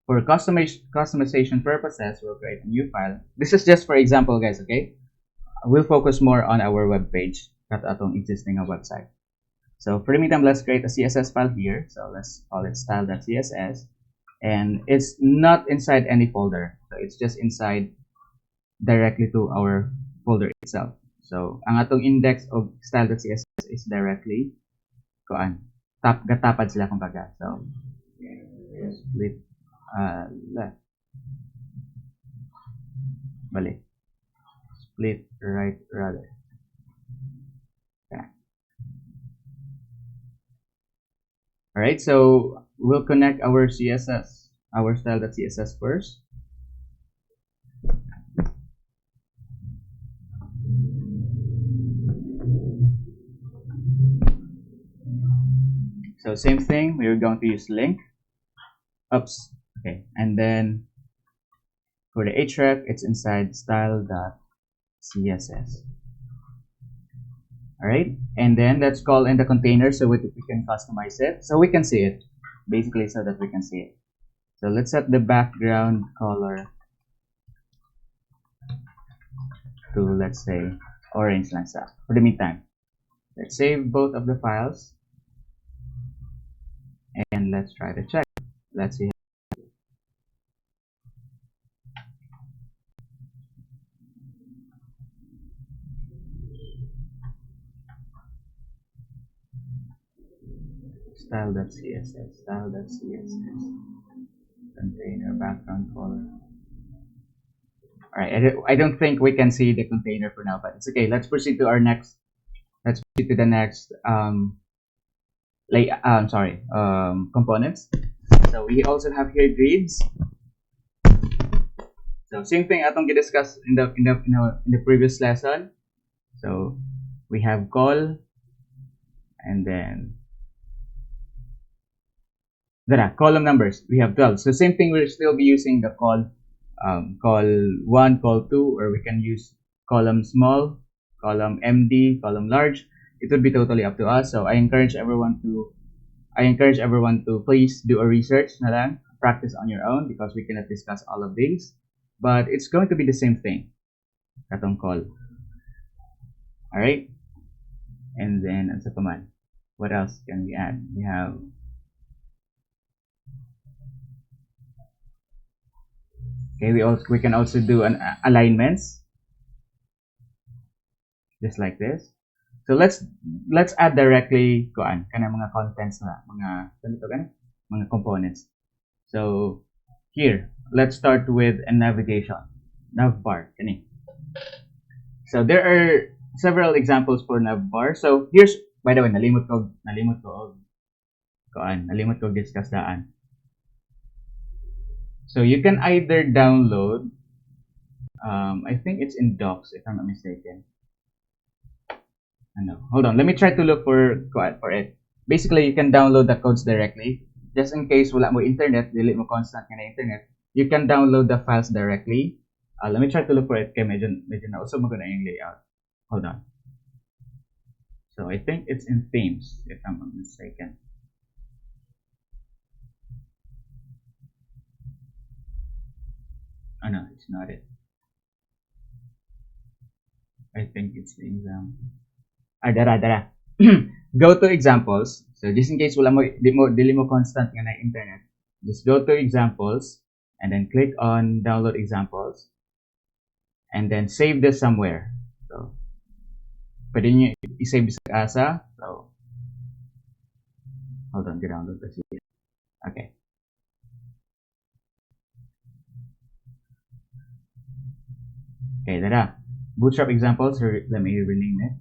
For customization purposes, we'll create a new file. This is just for example, guys, okay? We'll focus more on our web page at atong existing website. So for the meantime, let's create a CSS file here. So let's call it style.css, and it's not inside any folder. So it's just inside directly to our folder itself. So ang atong index of style.css is directly gatapad sila kumbaga. So split left. Balik. Split right rather. Okay. Alright, so we'll connect our CSS, our style.css first. So same thing, we're going to use link. Oops. Okay, and then for the href, it's inside style.css. Alright, and then let's call in the container so we can customize it. So we can see it, basically so that we can see it. So let's set the background color to, let's say, orange lang sa for the meantime. Let's save both of the files and let's try to check. Let's see. Style.css, container background color. Alright, I don't think we can see the container for now, but it's okay. Let's proceed to our next. Let's proceed to the next components. So we also have here grids. So same thing atong discussed in the previous lesson. So we have call, and then column numbers. We have 12. So same thing. We'll still be using the call 1, call 2, or we can use column small, column MD, column large. It would be totally up to us. So I encourage everyone to please do a research na lang, practice on your own, because we cannot discuss all of these. But it's going to be the same thing. Katong call. Alright? And then sa command. What else can we add? We have we can also do an alignments, just like this. So let's add directly kana mga contents na mga components. So here, let's start with a navigation navbar kani. So there are several examples for navbar. So here's, by the way, nalimot ko discuss daan. So you can either download, I think it's in docs if I'm not mistaken. Hold on, let me try to look for it. Basically, you can download the codes directly. Just in case wala mo internet, dili mo constant ka na internet, you can download the files directly. Let me try to look for it. Okay, medyo na also maganda yung layout. Hold on. So I think it's in themes if I'm not mistaken. Oh no, it's not it. I think it's the exam. Dara. Go to examples. So just in case wala mo dili mo constant nga na internet, just go to examples and then click on download examples and then save this somewhere. So pwede nyo i-save sa asa. So hold on, download this. Okay. Okay, dara. Bootstrap examples, or let me rename it.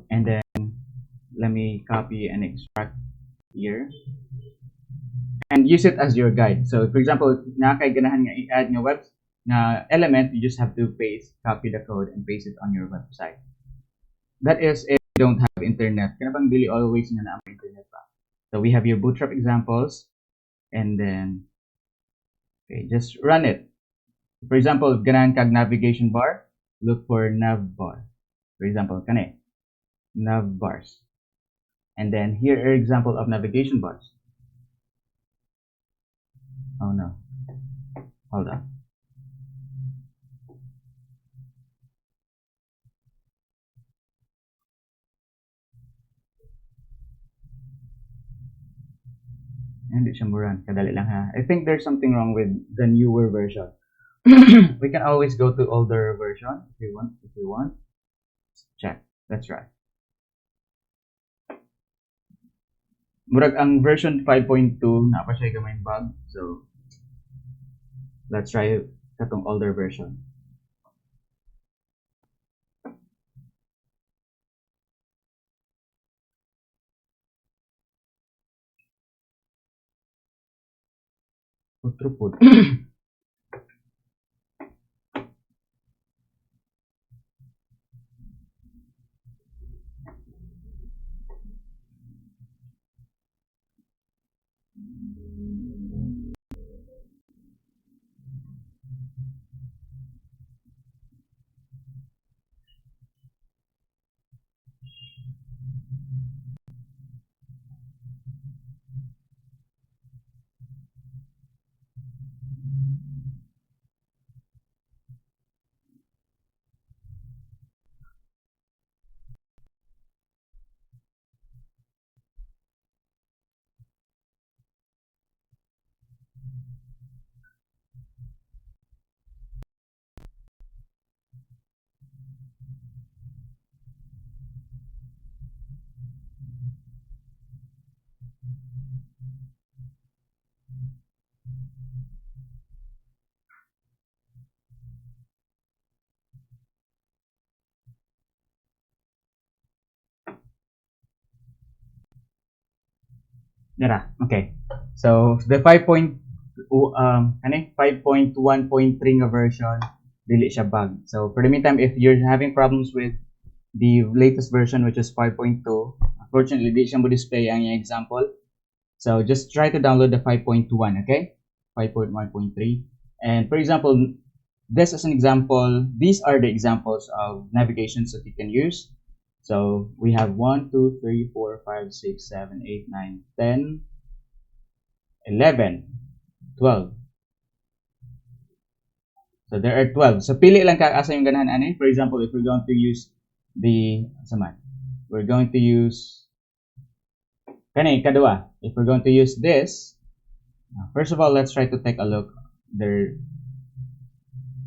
And then let me copy and extract here and use it as your guide. So for example, nakay ganahan nga i-add nga web na element, you just have to copy the code and paste it on your website. That is if you don't have internet. Kana bang dili always nga na ang internet pa. So we have your Bootstrap examples, and then just run it. For example, ganahan kag navigation bar, look for nav bar. For example, kani nav bars. And then here are example of navigation bars. Oh no. Hold on. Hindi siya murang. Kadali lang ha. I think there's something wrong with the newer version. We can always go to older version if you want. Check. That's right. Murag ang version 5.2 na pa siya gamay bug. So let's try katong older version. Throughput. Dara. Okay. So the 5.1.3 nga version dili siya bug. So for the meantime, if you're having problems with the latest version, which is 5.2, unfortunately di siya mo display ang yung example. So just try to download the 5.1, okay? 5.1.3. And for example, this is an example. These are the examples of navigations that you can use. So we have 1, 2, 3, 4, 5, 6, 7, 8, 9, 10, 11, 12. So there are 12. So pili lang ka asa yung ganahan ani. For example, if we're going to use we're going to use kani kadua. If we're going to use this, first of all, let's try to take a look their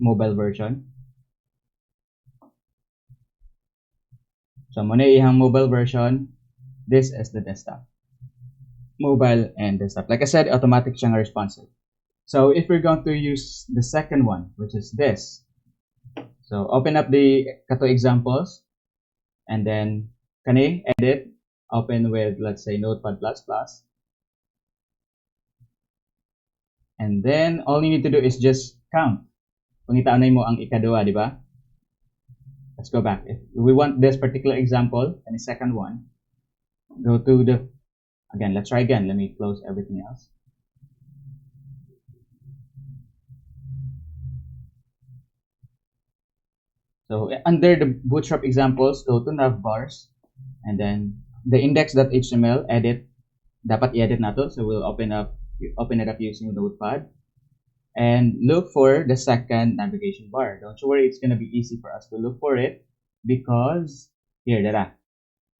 mobile version. So muna ihang mobile version. This is the desktop. Mobile and desktop. Like I said, automatic siyang responsive. So if we're going to use the second one, which is this. So open up the kato examples and then kani edit, open with let's say Notepad++. And then all you need to do is just count. Pangitaanay mo ang ikadua, di ba? Let's go back. If we want this particular example and the second one, go to the again, let's try again. Let me close everything else. So under the Bootstrap examples, go to navbars and then the index.html edit. Dapat i-edit nato. So we'll open it up using Notepad and look for the second navigation bar. Don't you worry, it's gonna be easy for us to look for it because here, dara.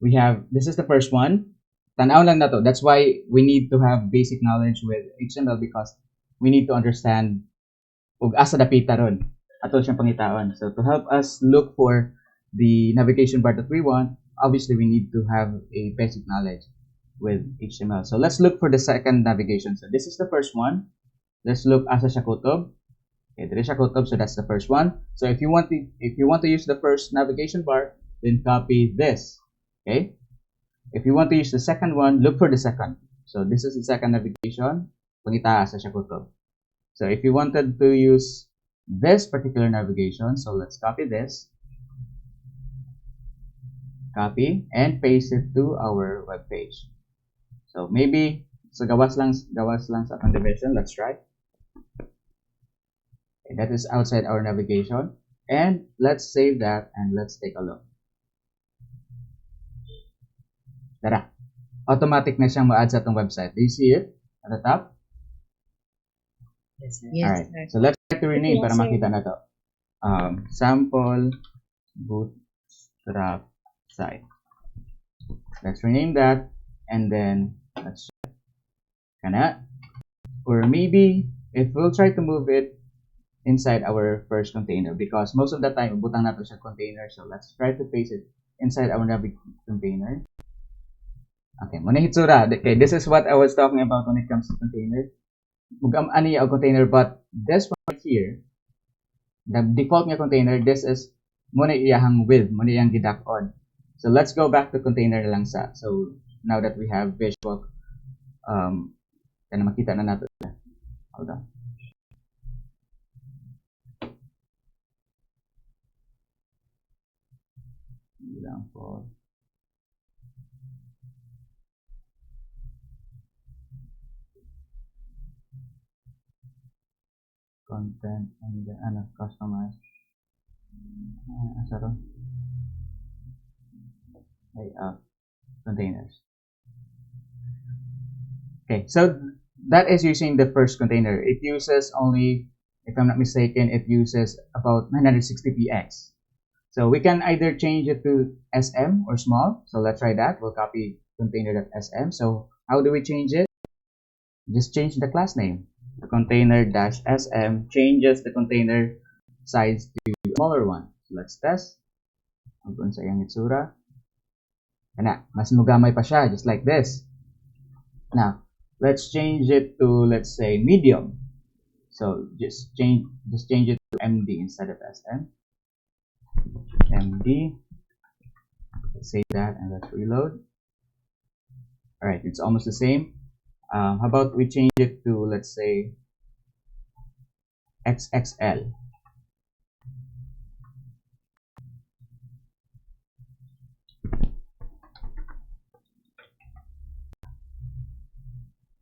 We have this is the first one. Tanaw lang nato. That's why we need to have basic knowledge with HTML because we need to understand ug asa dapita ron ato siyang pangitaon. So to help us look for the navigation bar that we want, obviously we need to have a basic knowledge with HTML. So let's look for the second navigation. So this is the first one. Let's look asa siya kutob. Okay, there is siya kutob, so that's the first one. So if you want to use the first navigation bar, then copy this. Okay? If you want to use the second one, look for the second. So this is the second navigation. Pangita asa siya kutob. So if you wanted to use this particular navigation, so let's copy this. Copy and paste it to our web page. So maybe so gawas lang sa atong division. Let's try. Okay, that is outside our navigation. And let's save that and let's take a look. Tara. Automatic na siyang ma-add sa atong website. Do you see it at the top? Yes, sir. Yes, Alright. sir. So let's try to rename Yes, para sir. makita na to. Sample Bootstrap site. Let's rename that and then let's check. Kana. Or maybe if we'll try to move it inside our first container because most of the time butang nato siya container, so let's try to paste it inside our container. Okay, muna hitsura. Okay, this is what I was talking about when it comes to container. Mugam ani ang container, but this one right here, the default nga container, this is muna iyahang with, muna iyang gidak on. So let's go back to container lang sa. So now that we have visual, kana makita na nato. Hold on. Example. Content and then customize. Asa ron? Containers. Okay, so that is using the first container. It uses only, if I'm not mistaken, it uses about 960px. So we can either change it to SM or small. So let's try that. We'll copy container.sm. So how do we change it? Just change the class name. The container-sm changes the container size to a smaller one. So let's test. Hanggang sa iyang itsura. Kana, mas mugamay pa siya, just like this. Now, let's change it to, let's say, medium. So just change it to MD instead of SM. MD. Let's save that and let's reload. All right, it's almost the same. How about we change it to, let's say, XXL.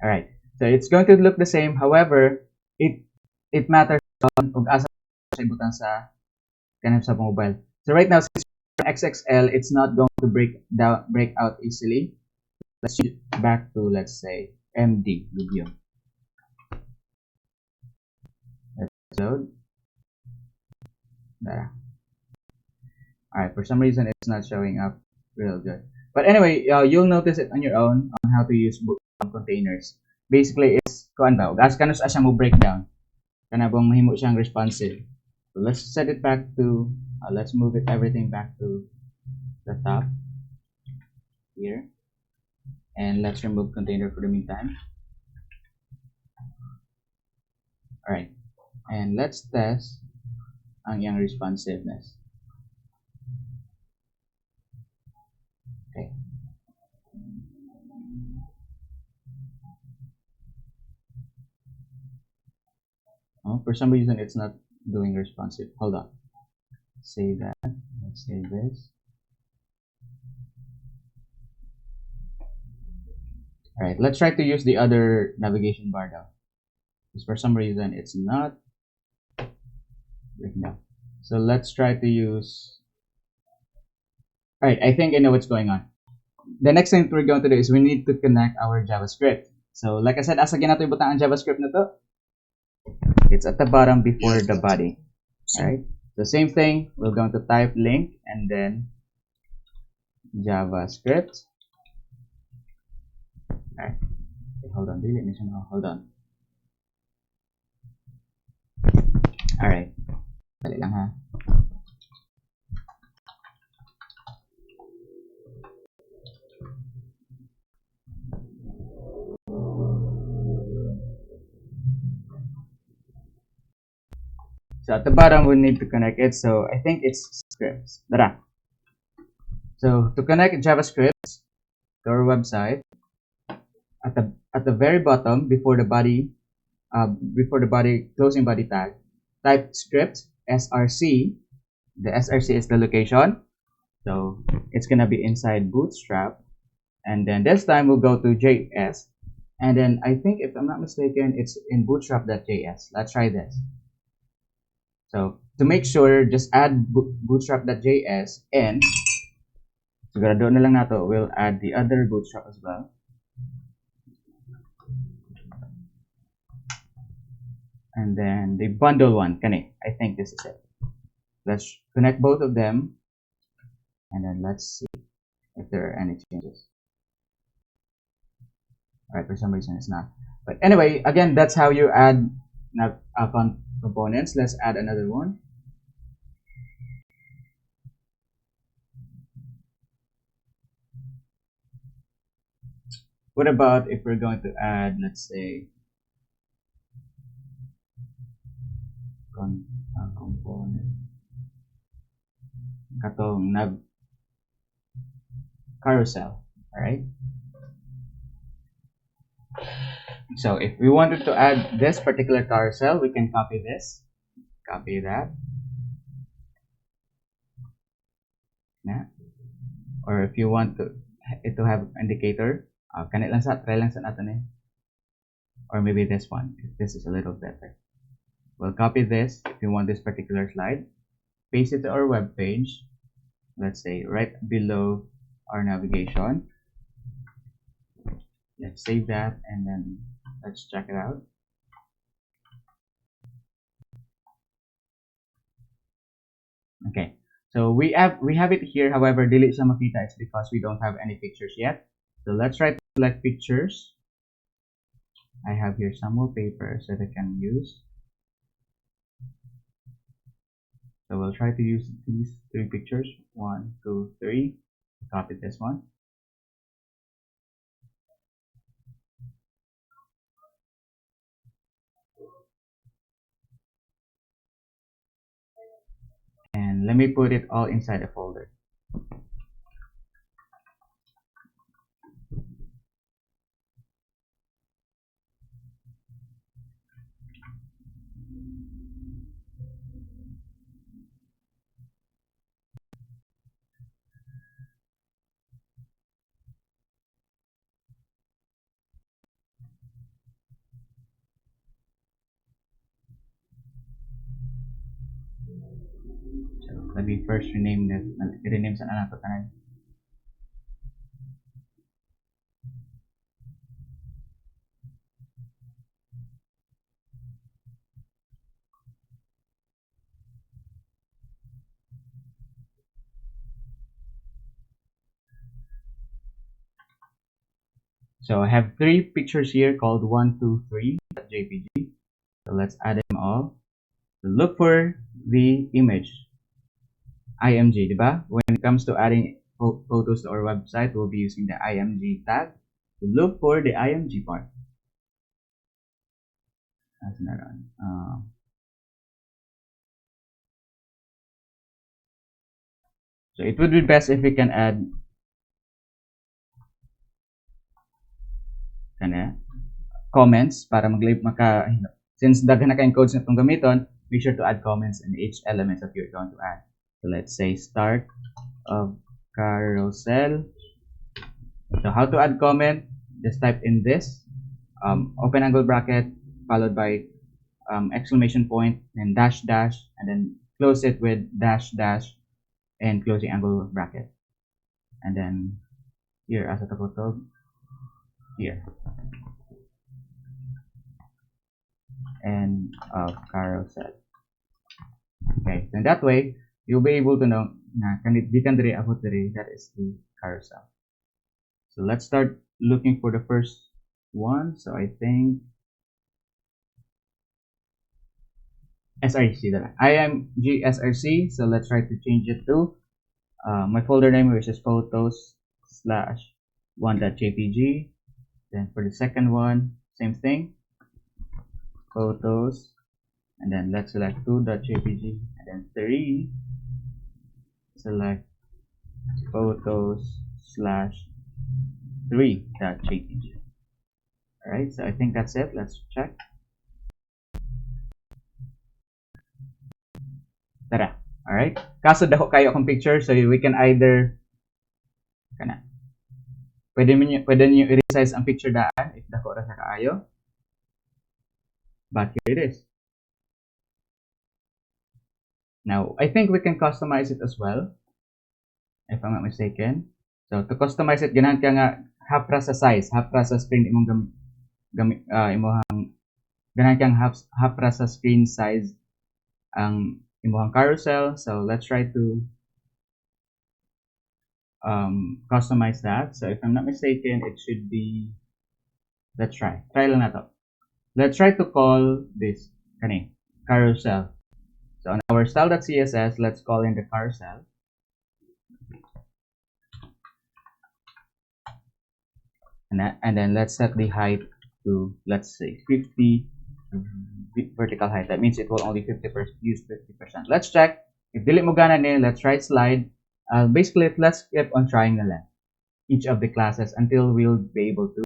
All right, so it's going to look the same. However, it matters kung asa sa ibutan sa kanang sa mobile. So right now, since XXL, it's not going to break out easily. Let's change it back to, let's say, MD video. Let's load. There. All right, for some reason it's not showing up real good. But anyway, you'll notice it on your own on how to use containers. Basically, it's kuan ba, gas kanus asya mo breakdown. Kana bang mahimo siyang responsive. So let's set it back to, let's move it everything back to the top here. And let's remove container for the meantime. All right, and let's test ang iyang responsiveness. Okay. Oh, for some reason it's not doing responsive. Hold on. Save that. Let's save this. All right, let's try to use the other navigation bar now. Because for some reason it's not breaking down. So let's try to use. All right, I think I know what's going on. The next thing we're going to do is we need to connect our JavaScript. So like I said, asa ginato ibutang ang JavaScript na to? It's at the bottom before the body. All right. The same thing. We're going to type link and then JavaScript. All right. Okay, hold on. Hold on. All right. Dali lang ha. So at the bottom, we need to connect it. So I think it's scripts. Dara. So to connect JavaScript to our website, at the very bottom before the body closing body tag, type script src. The src is the location. So it's gonna be inside Bootstrap, and then this time we'll go to JS, and then I think if I'm not mistaken, it's in bootstrap.js. Let's try this. So to make sure, just add bootstrap.js, and sigurado na lang nato, we'll add the other bootstrap as well. And then the bundle one, kani. I think this is it. Let's connect both of them, and then let's see if there are any changes. Alright, for some reason it's not. But anyway, again, that's how you add components. Let's add another one. What about if we're going to add, let's say, component katong nav carousel. All right. So if we wanted to add this particular carousel, we can copy this, copy that. Yeah. Or if you want it to have indicator, kanit lang sa try lang sa natin eh. Or maybe this one, if this is a little better. We'll copy this if you want this particular slide, paste it to our web page. Let's say right below our navigation. Let's save that and then let's check it out. Okay, so we have it here. However, delete siya makita. It's because we don't have any pictures yet. So let's try to select pictures. I have here some more papers that I can use. So we'll try to use these 3 pictures. 1, 2, 3. Copy this one. And let me put it all inside a folder. So let me first rename sa anak ko tanan. So I have 3 pictures here called 123.jpg. So let's add them all. So look for the image img, diba? When it comes to adding photos to our website, we'll be using the img tag. So look for the img part. That's not on. So it would be best if we can add comments para since daghan na kayong codes na itong gamiton, make sure to add comments in each element that you're going to add. So let's say start of carousel. So how to add comment? Just type in this open angle bracket followed by exclamation point and dash dash, and then close it with dash dash and closing angle bracket. And then here as a tapotog here. And carousel. Okay, then that way you'll be able to know na that is the carousel. So let's start looking for the first one. So I think SRC that IMG SRC. So let's try to change it to my folder name, which is photos/1.jpg. Then for the second one, same thing, photos, and then let's select 2.jpg, and then 3 select photos/3.jpg. Alright, so I think that's it. Let's check. Tara. Alright, kaso dako kayo akong picture, so we can either pwede niyo i-resize ang picture daan if dako ra sa kaayo. But here it is. Now, I think we can customize it as well, if I'm not mistaken. So, to customize it, ganahan ka nga hapra sa size, hapra sa screen imong ganahan kang hapra sa screen size ang imong carousel. So, let's try to customize that. So, if I'm not mistaken, it should be, let's try lang na to. Let's try to call this carousel. So on our style.css, let's call in the carousel. And then let's set the height to, let's say, 50 vertical height. That means it will only use 50%. Let's check. If dili mo gana ni, let's try slide. Basically, let's keep on trying the length each of the classes until we'll be able to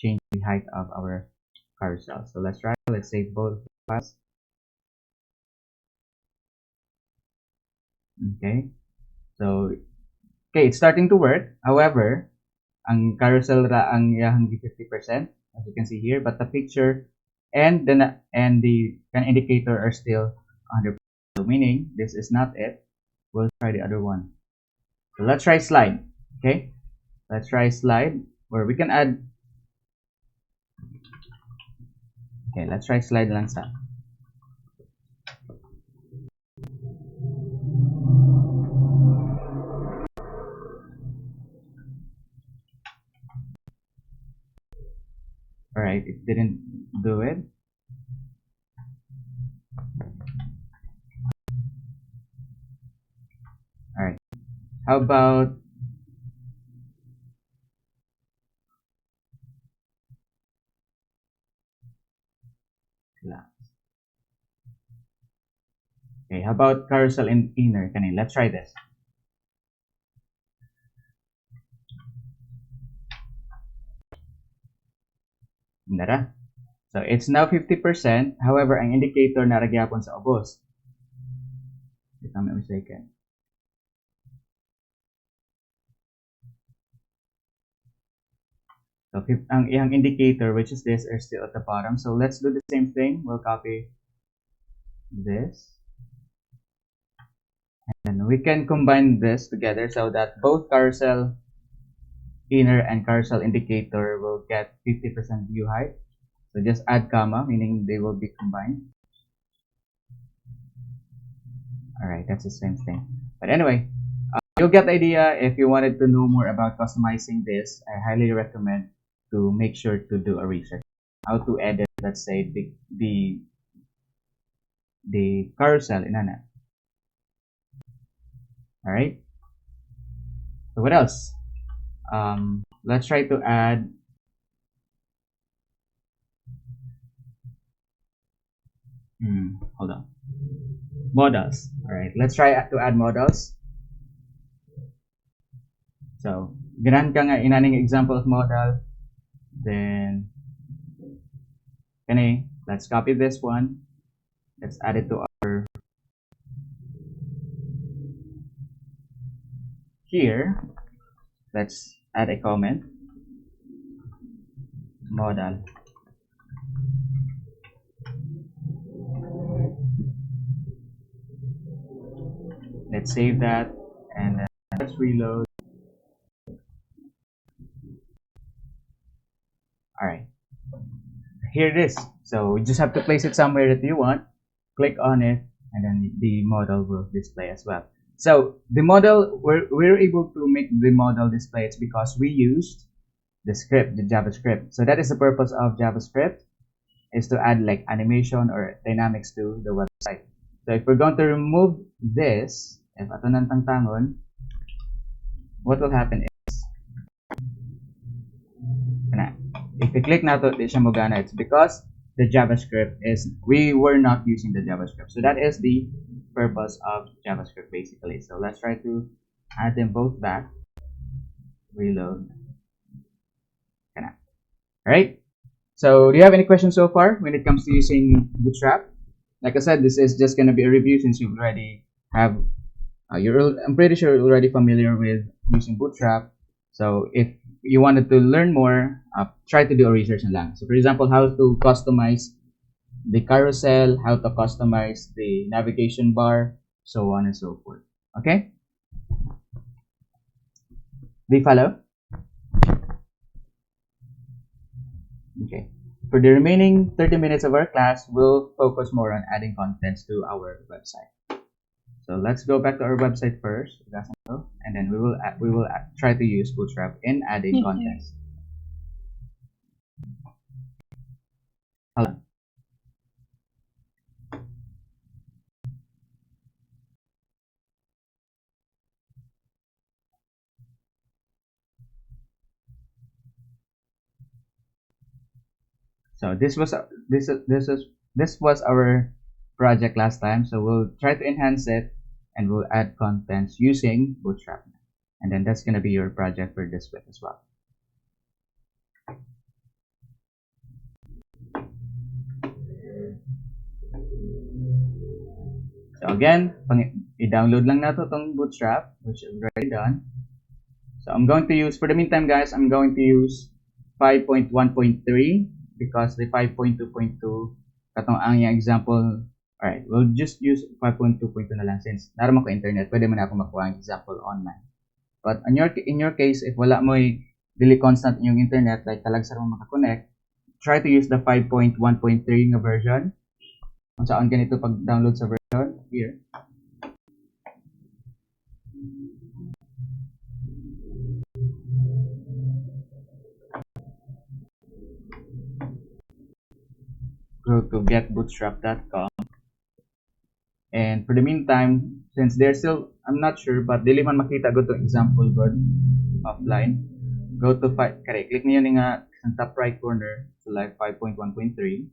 change the height of our carousel. So let's try. Let's save both files. Okay. So it's starting to work. However, ang carousel ra ang yahang 50%, as you can see here, but the picture and the indicator are still 100%. So meaning this is not it. We'll try the other one. So let's try slide. Okay. Let's try slide where we can add. Okay, let's try slide lang sa. Alright, it didn't do it. Alright, how about Okay, how about carousel and inner? Let's try this. Nara. So it's now 50%. However, ang indicator naragyapon sa ubos. If I'm not mistaken. So ang iyang indicator, which is this, are still at the bottom. So let's do the same thing. We'll copy this. And we can combine this together so that both carousel inner and carousel indicator will get 50% view height. So just add comma, meaning they will be combined. Alright, that's the same thing. But anyway, you'll get the idea. If you wanted to know more about customizing this, I highly recommend to make sure to do a research. How to edit, let's say, the carousel in an app. Alright. So what else? Let's try to add hold on. Models. Alright, let's try to add models. So, ganahan ka nga inaning example of model. Then, let's copy this one. Let's add it to our here. Let's add a comment. Model. Let's save that and then let's reload. Alright. Here it is. So you just have to place it somewhere that you want. Click on it and then the model will display as well. So the model, we're able to make the model display. It's because we used the script, the JavaScript. So that is the purpose of JavaScript, is to add like animation or dynamics to the website. So if we're going to remove this, if ato nang tangtangon, what will happen is, if you click na to, di siya mogana. It's because the JavaScript is, we were not using the JavaScript. So that is the purpose of JavaScript basically. So let's try to add them both back. Reload. Alright. So do you have any questions so far when it comes to using Bootstrap? Like I said, this is just going to be a review since you already have, I'm pretty sure you're already familiar with using Bootstrap. So if you wanted to learn more, try to do a research na lang. So for example, how to customize the carousel, how to customize the navigation bar, so on and so forth. Okay? Do you follow? Okay. For the remaining 30 minutes of our class, we'll focus more on adding contents to our website. So let's go back to our website first, and then we will try to use Bootstrap in adding contents. Hold on. So this was our project last time. So we'll try to enhance it and we'll add contents using Bootstrap. And then that's gonna be your project for this week as well. So again, i-download lang nato tong Bootstrap, which is already done. So I'm going to use, for the meantime guys, I'm going to use 5.1.3 because the 5.2.2 katong ang yung example. Alright, we'll just use 5.2.2 na lang since naramang ko internet, pwede man ako makuha ang example online. But in your case, if wala mo really constant yung internet, like talagsar mo makakonect, try to use the 5.1.3 nga version. Kung saan ganito pag-download sa version, here. Go to getbootstrap.com, and for the meantime, since they're still, I'm not sure, but dili man makita go to example good offline, go to click niyo nga sa top right corner to like 5.1.3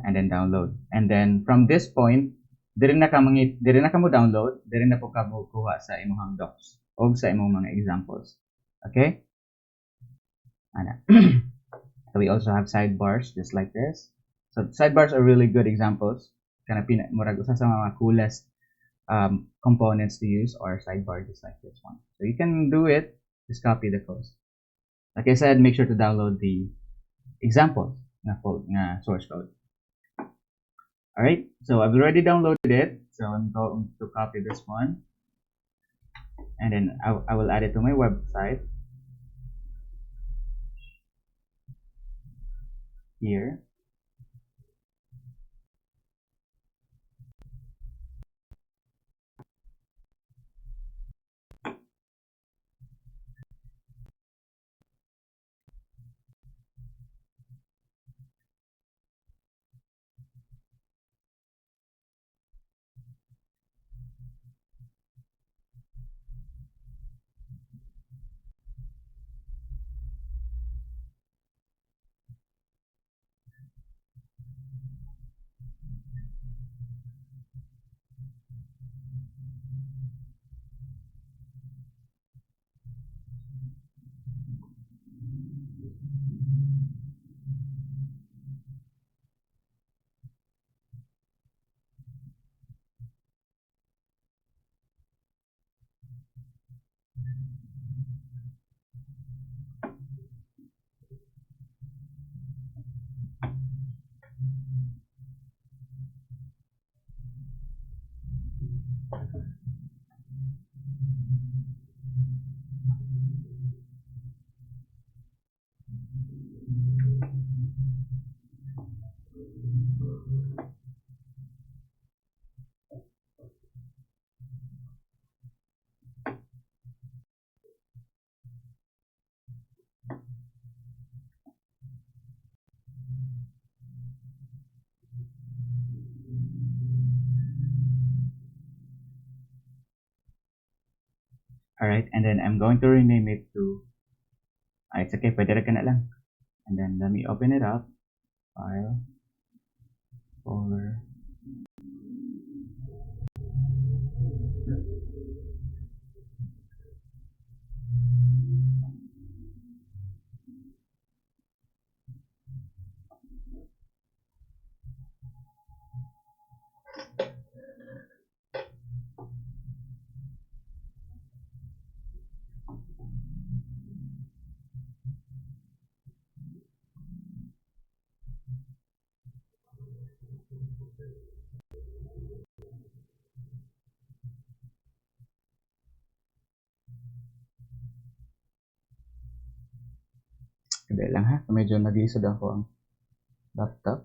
and then download. And then from this point, diri na ka mo download, diri na po ka mo kuha sa imong docs o sa imong mga examples. Okay? Ana. So we also have sidebars just like this. So sidebars are really good examples. Kana murag usa sa mga coolest components to use or sidebar just like this one. So you can do it, just copy the code. Like I said, make sure to download the examples na source code. Alright, so I've already downloaded it. So I'm going to copy this one. And then I will add it to my website. Here. Alright, and then I'm going to rename it to, it's okay, pwede ka na lang. And then let me open it up. File, folder. Hindi lang ha, medyo nag-iisod ako ang laptop.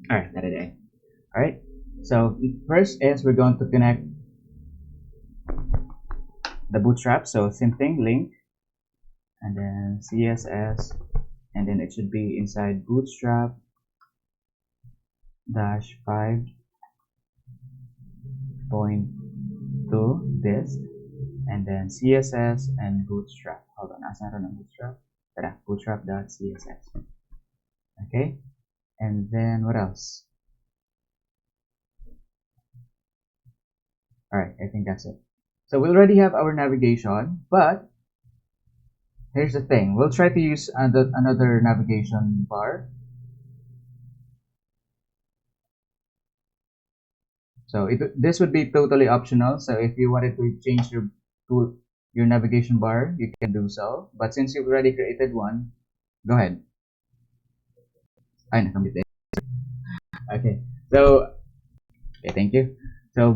Alright, that is it. Alright, so first is we're going to connect the Bootstrap. So same thing, link, and then CSS, and then it should be inside Bootstrap dash 5.2 disk, and then CSS and Bootstrap. Hold on, asa na Bootstrap? Tara, bootstrap.css. Okay, and then what else? Alright, I think that's it. So we already have our navigation, but here's the thing. We'll try to use another navigation bar. So this would be totally optional. So if you wanted to change your navigation bar, you can do so. But since you've already created one, go ahead. Ay, nakamit eh. Okay. So, okay, thank you. So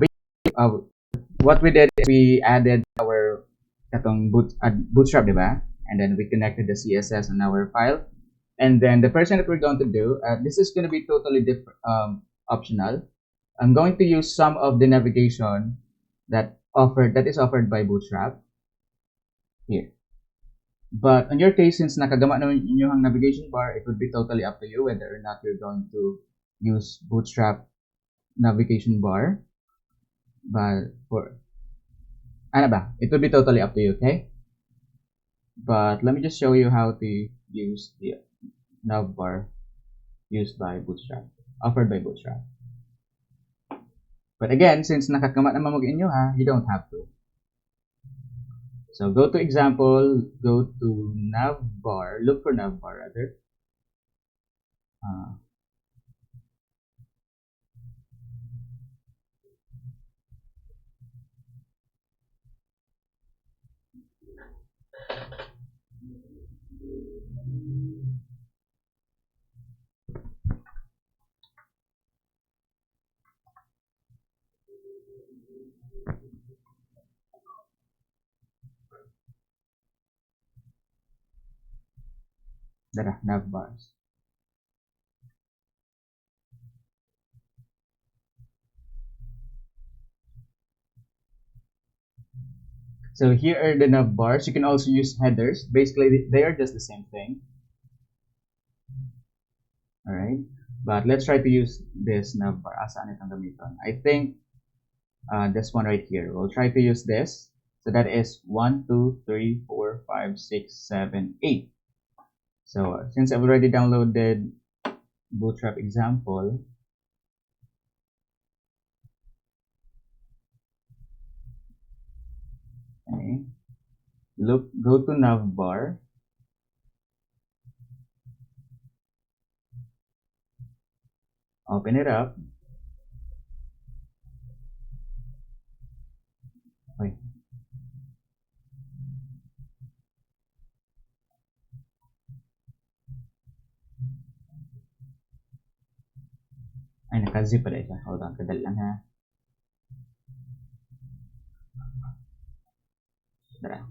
what we did is we added our Bootstrap, diba? And then we connected the CSS on our file. And then the first thing that we're going to do, this is going to be totally different, optional. I'm going to use some of the navigation that is offered by Bootstrap here. But in your case, since nakagama naman inyo ang navigation bar, it would be totally up to you whether or not you're going to use Bootstrap navigation bar. But it would be totally up to you, okay? But let me just show you how to use the nav bar used by Bootstrap, offered by Bootstrap. But again, since nakagama naman mag inyo you don't have to. So go to example, go to navbar, look for navbar rather. Navbars. So here are the nav bars. You can also use headers. Basically, they are just the same thing. Alright. But let's try to use this nav bar. Asaan itong gamiton? I think this one right here. We'll try to use this. So that is 1, 2, 3, 4, 5, 6, 7, 8. So since I've already downloaded Bootstrap example, okay, go to navbar, open it up. Wait. Ay, naka-zip pala ito. Hold on, kadali lang ha. Tara.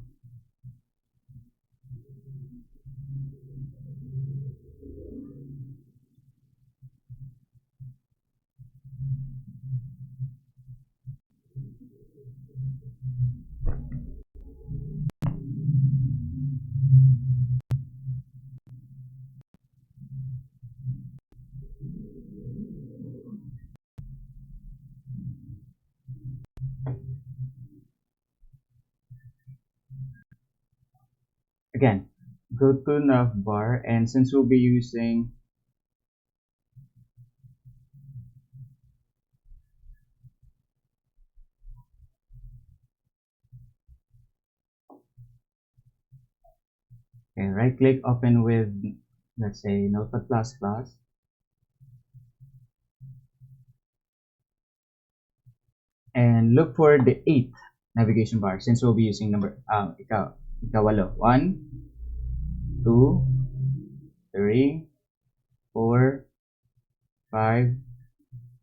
Again, go to navbar, and since we'll be using right click, open with, let's say, Notepad++, and look for the 8th navigation bar since we'll be using number ikawalo. 1, 2, 3, 4, 5,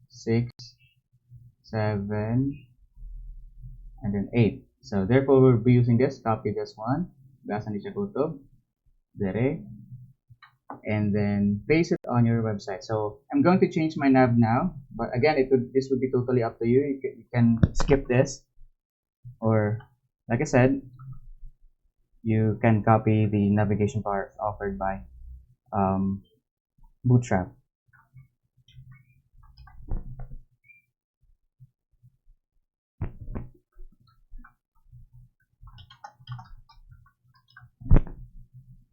6, 7, and then 8. So therefore we'll be using this. Copy this one, gasan di siya kutob, dire, and then paste it on your website. So I'm going to change my nav now, but again, this would be totally up to you. You can skip this, or like I said, you can copy the navigation bar offered by Bootstrap.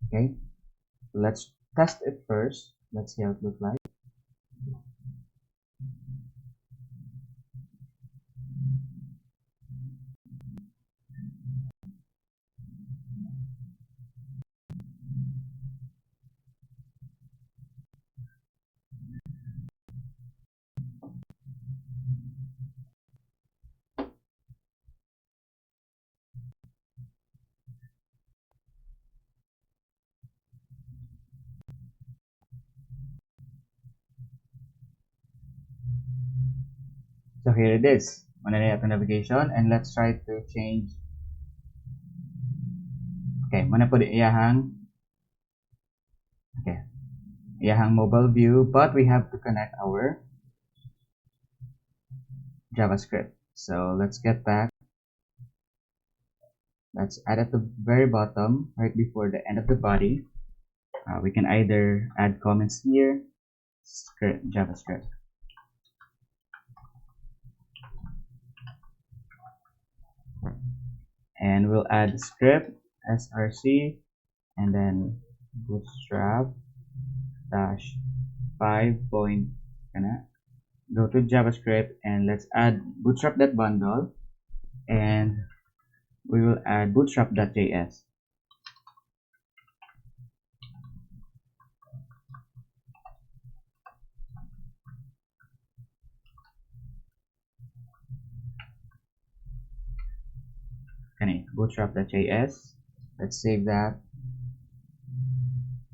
Okay, let's test it first. Let's see how it looks like. So here it is. Muna na yung navigation, and let's try to change. Okay, muna po iyahang mobile view, but we have to connect our JavaScript. So let's get back. Let's add at the very bottom, right before the end of the body. We can either add comments here, script, JavaScript. And we'll add script, src, and then bootstrap dash 5 point, go to JavaScript, and let's add bootstrap.bundle, and we will add bootstrap.js. Bootstrap.js. Let's save that.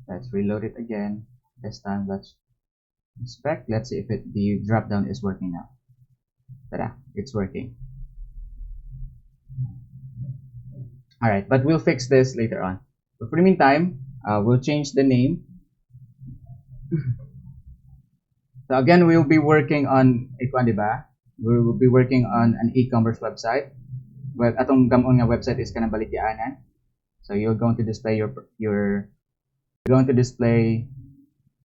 Let's reload it again. This time let's inspect. Let's see if the drop down is working now. Ta-da, it's working. Alright, but we'll fix this later on. But for the meantime, we'll change the name. So again, we'll be working on diba? We will be working on an e-commerce website. Well, atong gamon nga website is kanang balikyaanan. So you're going to display you're going to display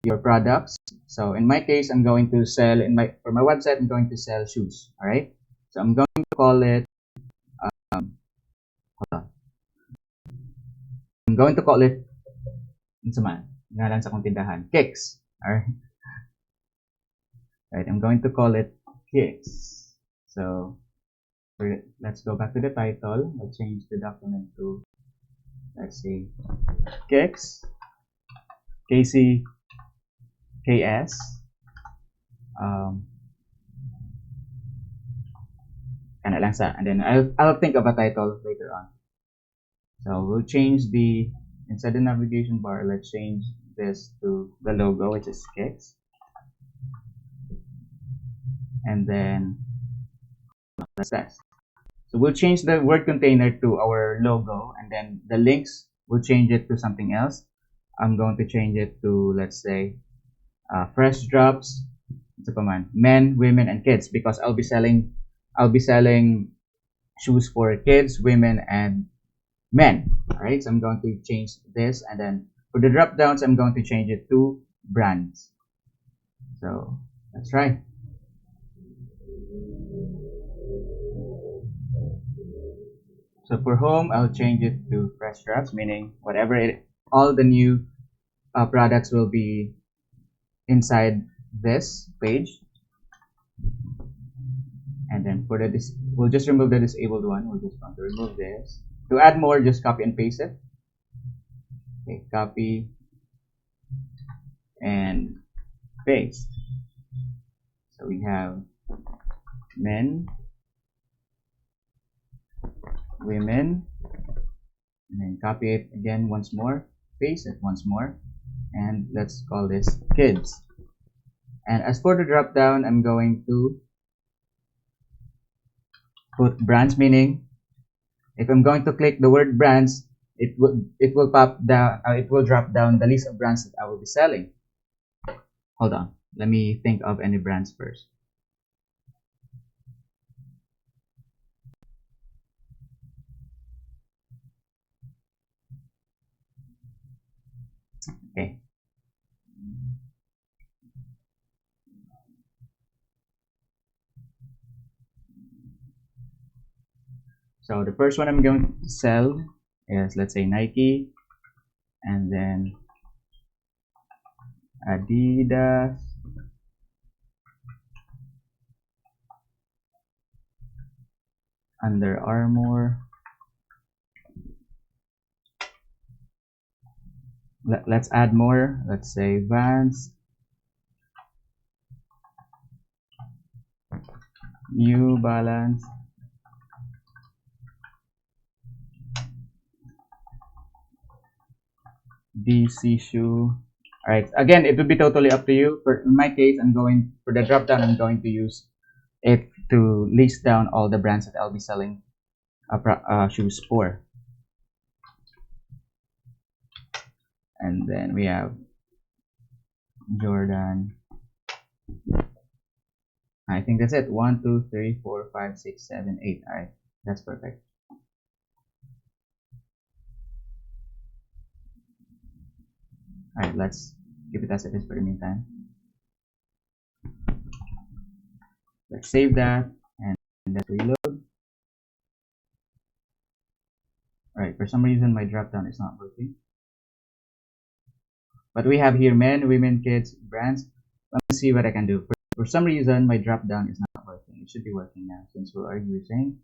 your products. So in my case, I'm going to sell for my website, I'm going to sell shoes. All right. So I'm going to call it. Hold on. I'm going to call it. Ngalan sa kong tindahan. Kicks. All right. Right. I'm going to call it Kicks. So let's go back to the title. Let's change the document to, let's see, Kicks, KC, KS. Kana lang sa, and then I'll think of a title later on. So we'll change the, inside the navigation bar, let's change this to the logo, which is Kicks. And then let's test. So we'll change the word container to our logo, and then the links, we'll change it to something else. I'm going to change it to, let's say, fresh drops, men, women, and kids, because I'll be selling shoes for kids, women, and men. All right, so I'm going to change this, and then for the drop downs, I'm going to change it to brands. So let's try. So for home, I'll change it to fresh drops, meaning all the new products will be inside this page. And then for we'll just remove the disabled one. We're just going to remove this. To add more, just copy and paste it. Okay, copy and paste. So we have men, women, and then copy it again once more, paste it once more, and let's call this kids. And as for the drop down, I'm going to put brands, meaning if I'm going to click the word brands, it will pop down, it will drop down the list of brands that I will be selling. Hold on, let me think of any brands first. Okay. So the first one I'm going to sell is, let's say, Nike, and then Adidas, Under Armour. Let's add more. Let's say Vans, New Balance, DC shoe. Alright, again, it will be totally up to you. In my case, for the drop down, I'm going to use it to list down all the brands that I'll be selling shoes for. And then we have Jordan, I think that's it. 1, 2, 3, 4, 5, 6, 7, 8. Alright, that's perfect. Alright, let's keep it as it is for the meantime. Let's save that and let's reload. Alright, for some reason my drop down is not working. But we have here men, women, kids, brands. Let me see what I can do. For some reason my drop down is not working. It should be working now since we are using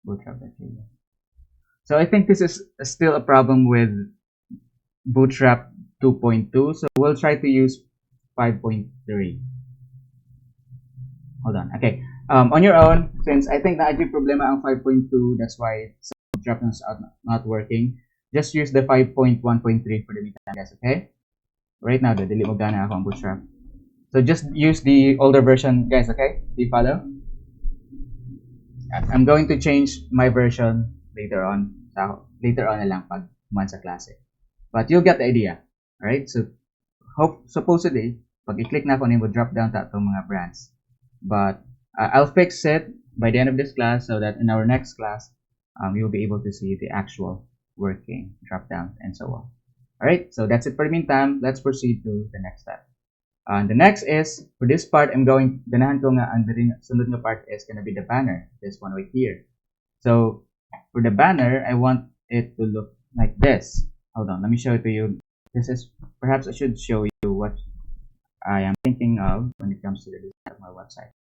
Bootstrap. So I think this is still a problem with Bootstrap 2.2. So we'll try to use 5.3. Hold on. Okay. On your own, since I think na-achieve problema ang 5.2, that's why Bootstrap is not working. Just use the 5.1.3 for the meantime, guys. Okay. Right now, dili mo gana ako ang Bootstrap. So just use the older version, guys. Okay. Do you follow? I'm going to change my version later on. So, later on na lang pag man sa klase. But you'll get the idea. Alright? So, supposedly, pag i-click na ako nimo drop down ta itong mga brands. But, I'll fix it by the end of this class so that in our next class, you'll be able to see the actual working drop down and so on. Alright? So, that's it for the meantime. Let's proceed to the next step. The next is, for this part, ganahan ko nga, ang sunod nga part is gonna be the banner. This one right here. So, for the banner, I want it to look like this. Hold on, let me show it to you. This is, perhaps I should show you what I am thinking of when it comes to the design of my website.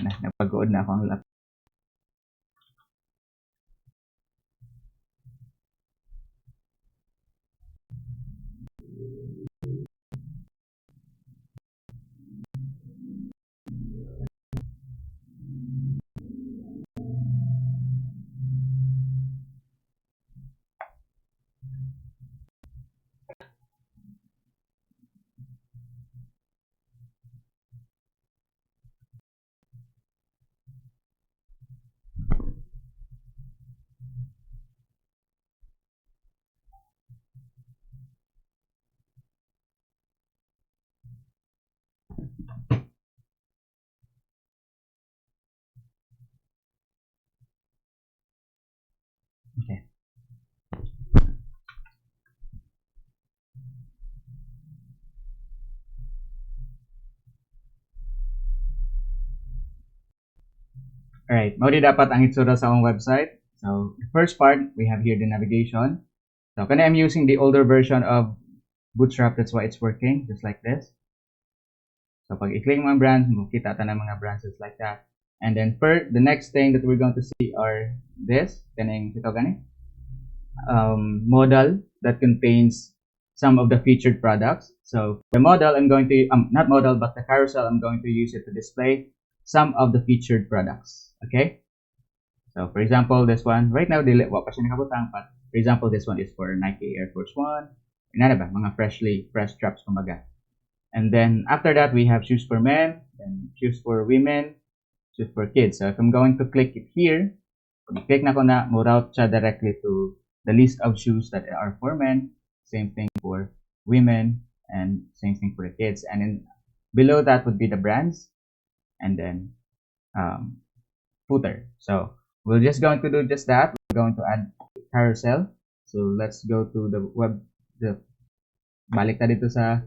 Napag-good na ako ang laptop. Okay. Alright, mao di dapat ang itsura sa akong website. So, the first part, we have here the navigation. So, kana I'm using the older version of Bootstrap, that's why it's working, just like this. So, pag i-click mo ang brand, makita ta ng mga brands just like that. And then, the next thing that we're going to see are this, kaning, ito gani, modal that contains some of the featured products. So, the modal, I'm going to, not modal, but the carousel, I'm going to use it to display some of the featured products. Okay? So, for example, this one, right now, dili, wa pa siya nakabutang, but for example, this one is for Nike Air Force One. Ano ba? Mga fresh straps, kumbaga. And then, after that, we have shoes for men, and shoes for women, shoes for kids. So, if I'm going to click it here, pag click na ko na, mo-route siya directly to the list of shoes that are for men, same thing for women, and same thing for the kids. And then, below that would be the brands, and then, footer. So, we're just going to do just that. We're going to add carousel. So, let's go to the balik ta dito sa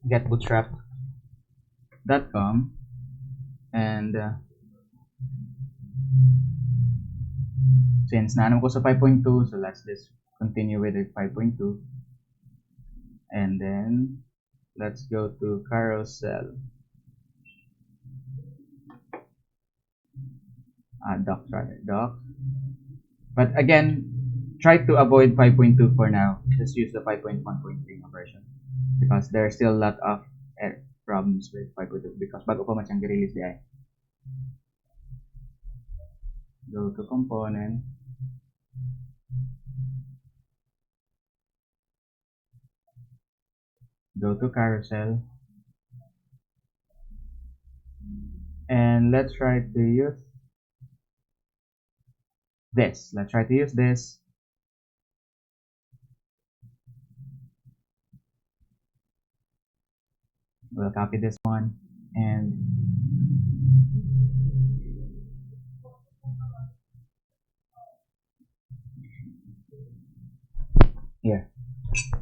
getbootstrap.com and since naanam ko sa 5.2, so let's just continue with it 5.2 and then let's go to carousel. Doc. But again, try to avoid 5.2 for now. Just use the 5.1.3 version because there are still a lot of problems with 5.2 because bago pa man siyang release di ay. Go to component. Go to carousel. And let's try to use this. Let's try to use this. We'll copy this one and here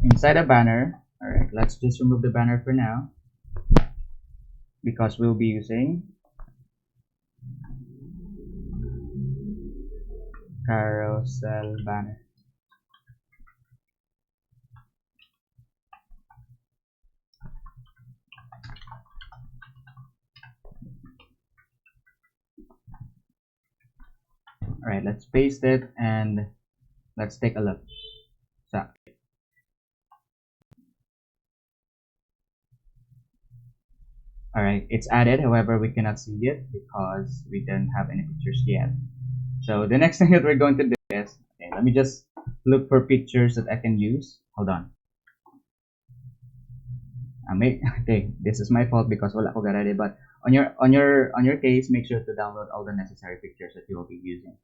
inside a banner. All right, let's just remove the banner for now because we'll be using carousel banner. All right, let's paste it and let's take a look. So, all right, it's added. However, we cannot see it because we don't have any pictures yet. So the next thing that we're going to do is, okay, let me just look for pictures that I can use. Hold on. Okay, this is my fault because wala ko garade, but on your case, make sure to download all the necessary pictures that you will be using.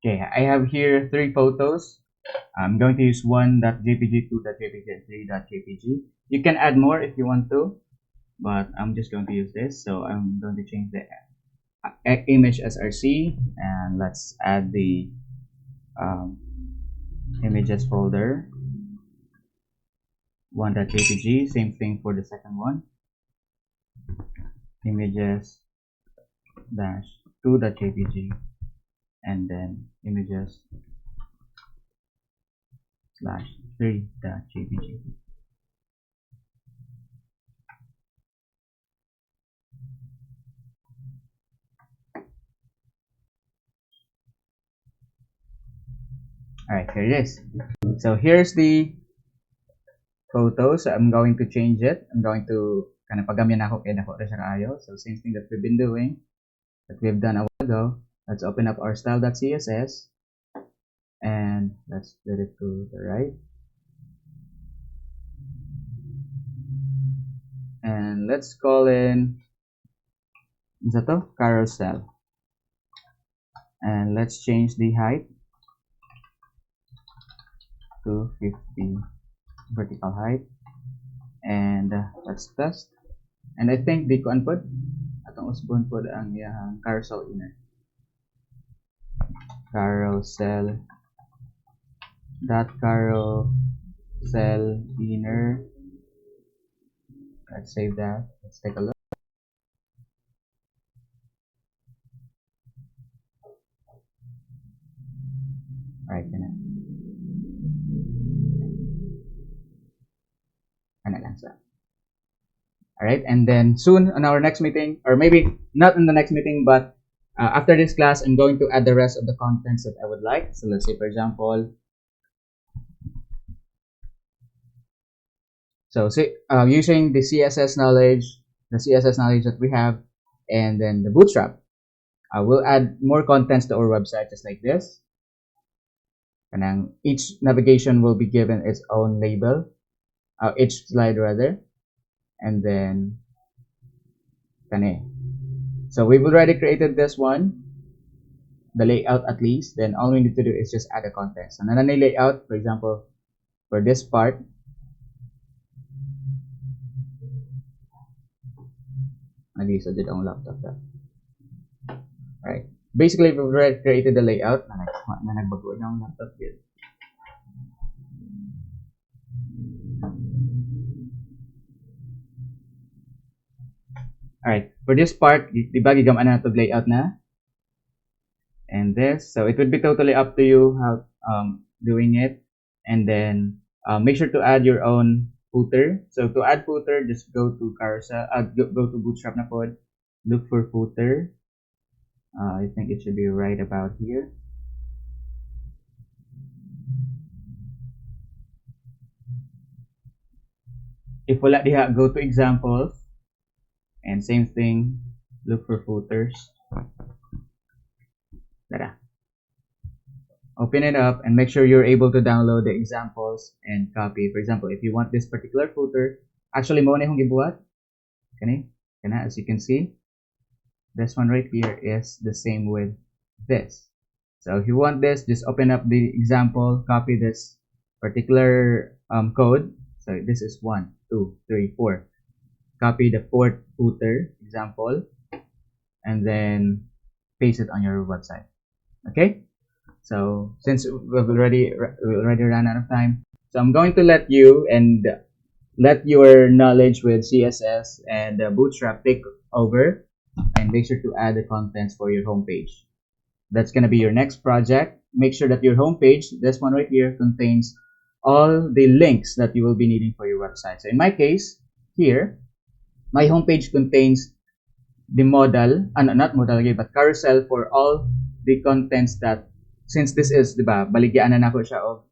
Okay, I have here 3 photos. I'm going to use 1.jpg, 2.jpg, and 3.jpg. You can add more if you want to, but I'm just going to use this. So I'm going to change the image src, and let's add the images folder. 1.jpg, same thing for the second one. Images dash 2.jpg, and then images slash 3.jpg. Alright, here it is. So here's the photo. So I'm going to change it. I'm going to kind of pagamyan ako kaya nako siya kaayo. So same thing that we've been doing, that we've done a while ago. Let's open up our style.css and let's put it to the right. And let's call in carousel. And let's change the height to 50 vertical height. And let's test. And I think di ko anpod atong usbon pod ang iyang carousel inner. Carousel inner. Let's save that. Let's take a look. Alright, yun na. Ano lang sa. Alright, and then soon on our next meeting, or maybe not in the next meeting, but after this class, I'm going to add the rest of the contents that I would like. So let's say, for example, using the CSS knowledge that we have, and then the Bootstrap, we'll add more contents to our website just like this. And then each navigation will be given its own label, each slide rather, and then so we've already created this one, the layout at least. Then all we need to do is just add a context. And then the layout, for example, for this part, nag-isa did ang laptop that. Right. Basically, we've already created the layout. Na nagbago na ang laptop yun. Alright, for this part, diba gigamaan na ito layout na? and this. So it would be totally up to you how doing it. And then make sure to add your own footer. So to add footer, just go to carousel, go to Bootstrap na pod, look for footer. I think it should be right about here. If wala diha, go to examples, and same thing, look for footers. Tara. Open it up and make sure you're able to download the examples and copy. For example, if you want this particular footer, actually mo na yung gibuhat. Kana, as you can see, this one right here is the same with this. So if you want this, just open up the example, copy this particular code. So this is 1, 2, 3, 4. Copy the fourth footer example and then paste it on your website. Okay? So since we already ran out of time, so I'm going to let you and let your knowledge with CSS and Bootstrap take over, and make sure to add the contents for your homepage. That's going to be your next project. Make sure that your homepage, this one right here, contains all the links that you will be needing for your website. So in my case, here, my homepage contains the modal, not modal, but carousel for all the contents that, since this is, diba, baligyan na nako siya og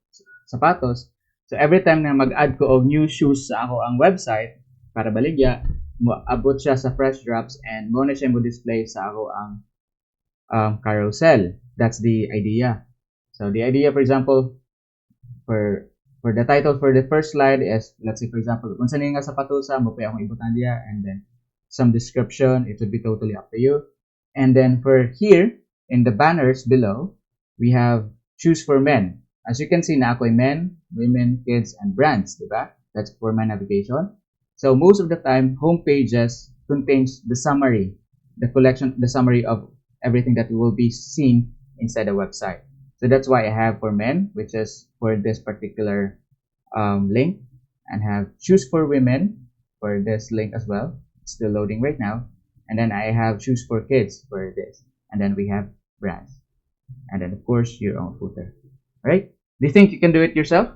sapatos. So every time na mag-add ko og new shoes sa ako ang website, para baligya, abot siya sa fresh drops and mo na siya mo display sa ako ang carousel. That's the idea. So the idea, for example, for the title for the first slide is, let's say for example, kung saan nga sapatosa, mo pa akong ibutan diya, and then some description, it would be totally up to you. And then for here, in the banners below, we have choose for men. As you can see, na ako'y men, women, kids, and brands, diba? That's for my navigation. So most of the time, home pages contains the summary, the summary of everything that you will be seeing inside the website. So that's why I have for men, which is for this particular link, and have choose for women for this link as well. It's still loading right now. And then I have choose for kids for this. And then we have brands. And then of course your own footer. Alright? Do you think you can do it yourself?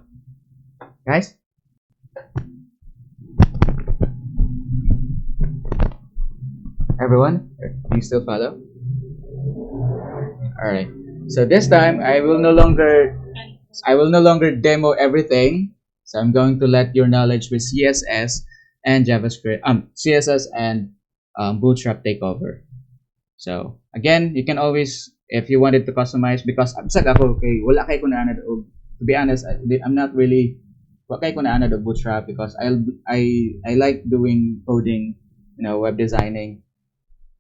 Guys? Everyone? Do you still follow? Alright. So this time I will no longer demo everything. So I'm going to let your knowledge with CSS and JavaScript, CSS and Bootstrap take over. So again, you can always, if you wanted to customize, because absag ako, okay, wala kay ko na anad og, to be honest, I'm not really wala kay ko na anad og Bootstrap because I like doing coding, web designing,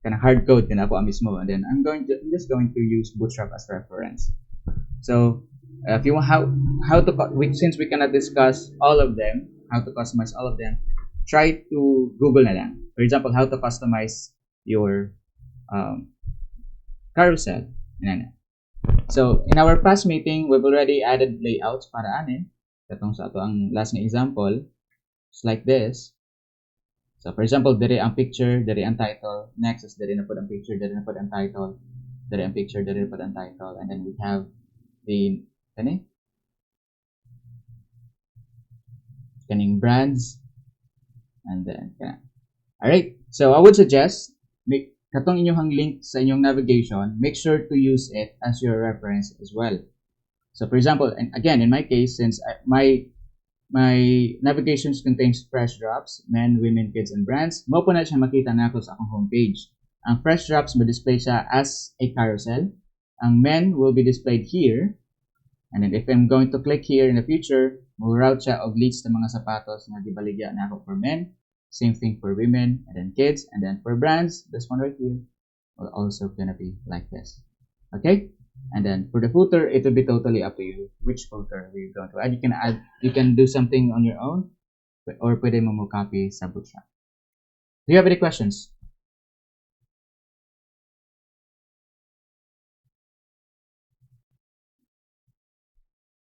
kind of hard code kana ako mismo, and then I'm just going to use Bootstrap as reference. So if you want how to, since we cannot discuss all of them, how to customize all of them, try to Google na lang. For example, how to customize your carousel. So in our past meeting, we've already added layouts para anin. Katong sa ato ang last na example, it's like this. So for example, dere ang picture, dere ang title. Next is dere na pod ang picture, dere na pod ang title, dere ang picture, dere na pod ang title, and then we have the kaning brands, and then alright. So I would suggest katong inyong link sa inyong navigation, make sure to use it as your reference as well. So for example, and again in my case, since my navigations contains fresh drops, men, women, kids, and brands, mo po na siya makita na ako sa akong homepage. Ang fresh drops may display siya as a carousel. Ang men will be displayed here. And then if I'm going to click here in the future, mo route siya og leads sa mga sapatos na gibaligya na ako for men. Same thing for women, and then kids, and then for brands, this one right here will also gonna be like this. Okay? And then for the footer, it will be totally up to you which footer we're going to add. You can do something on your own, or pwede mo copy sa Bootstrap. Do you have any questions?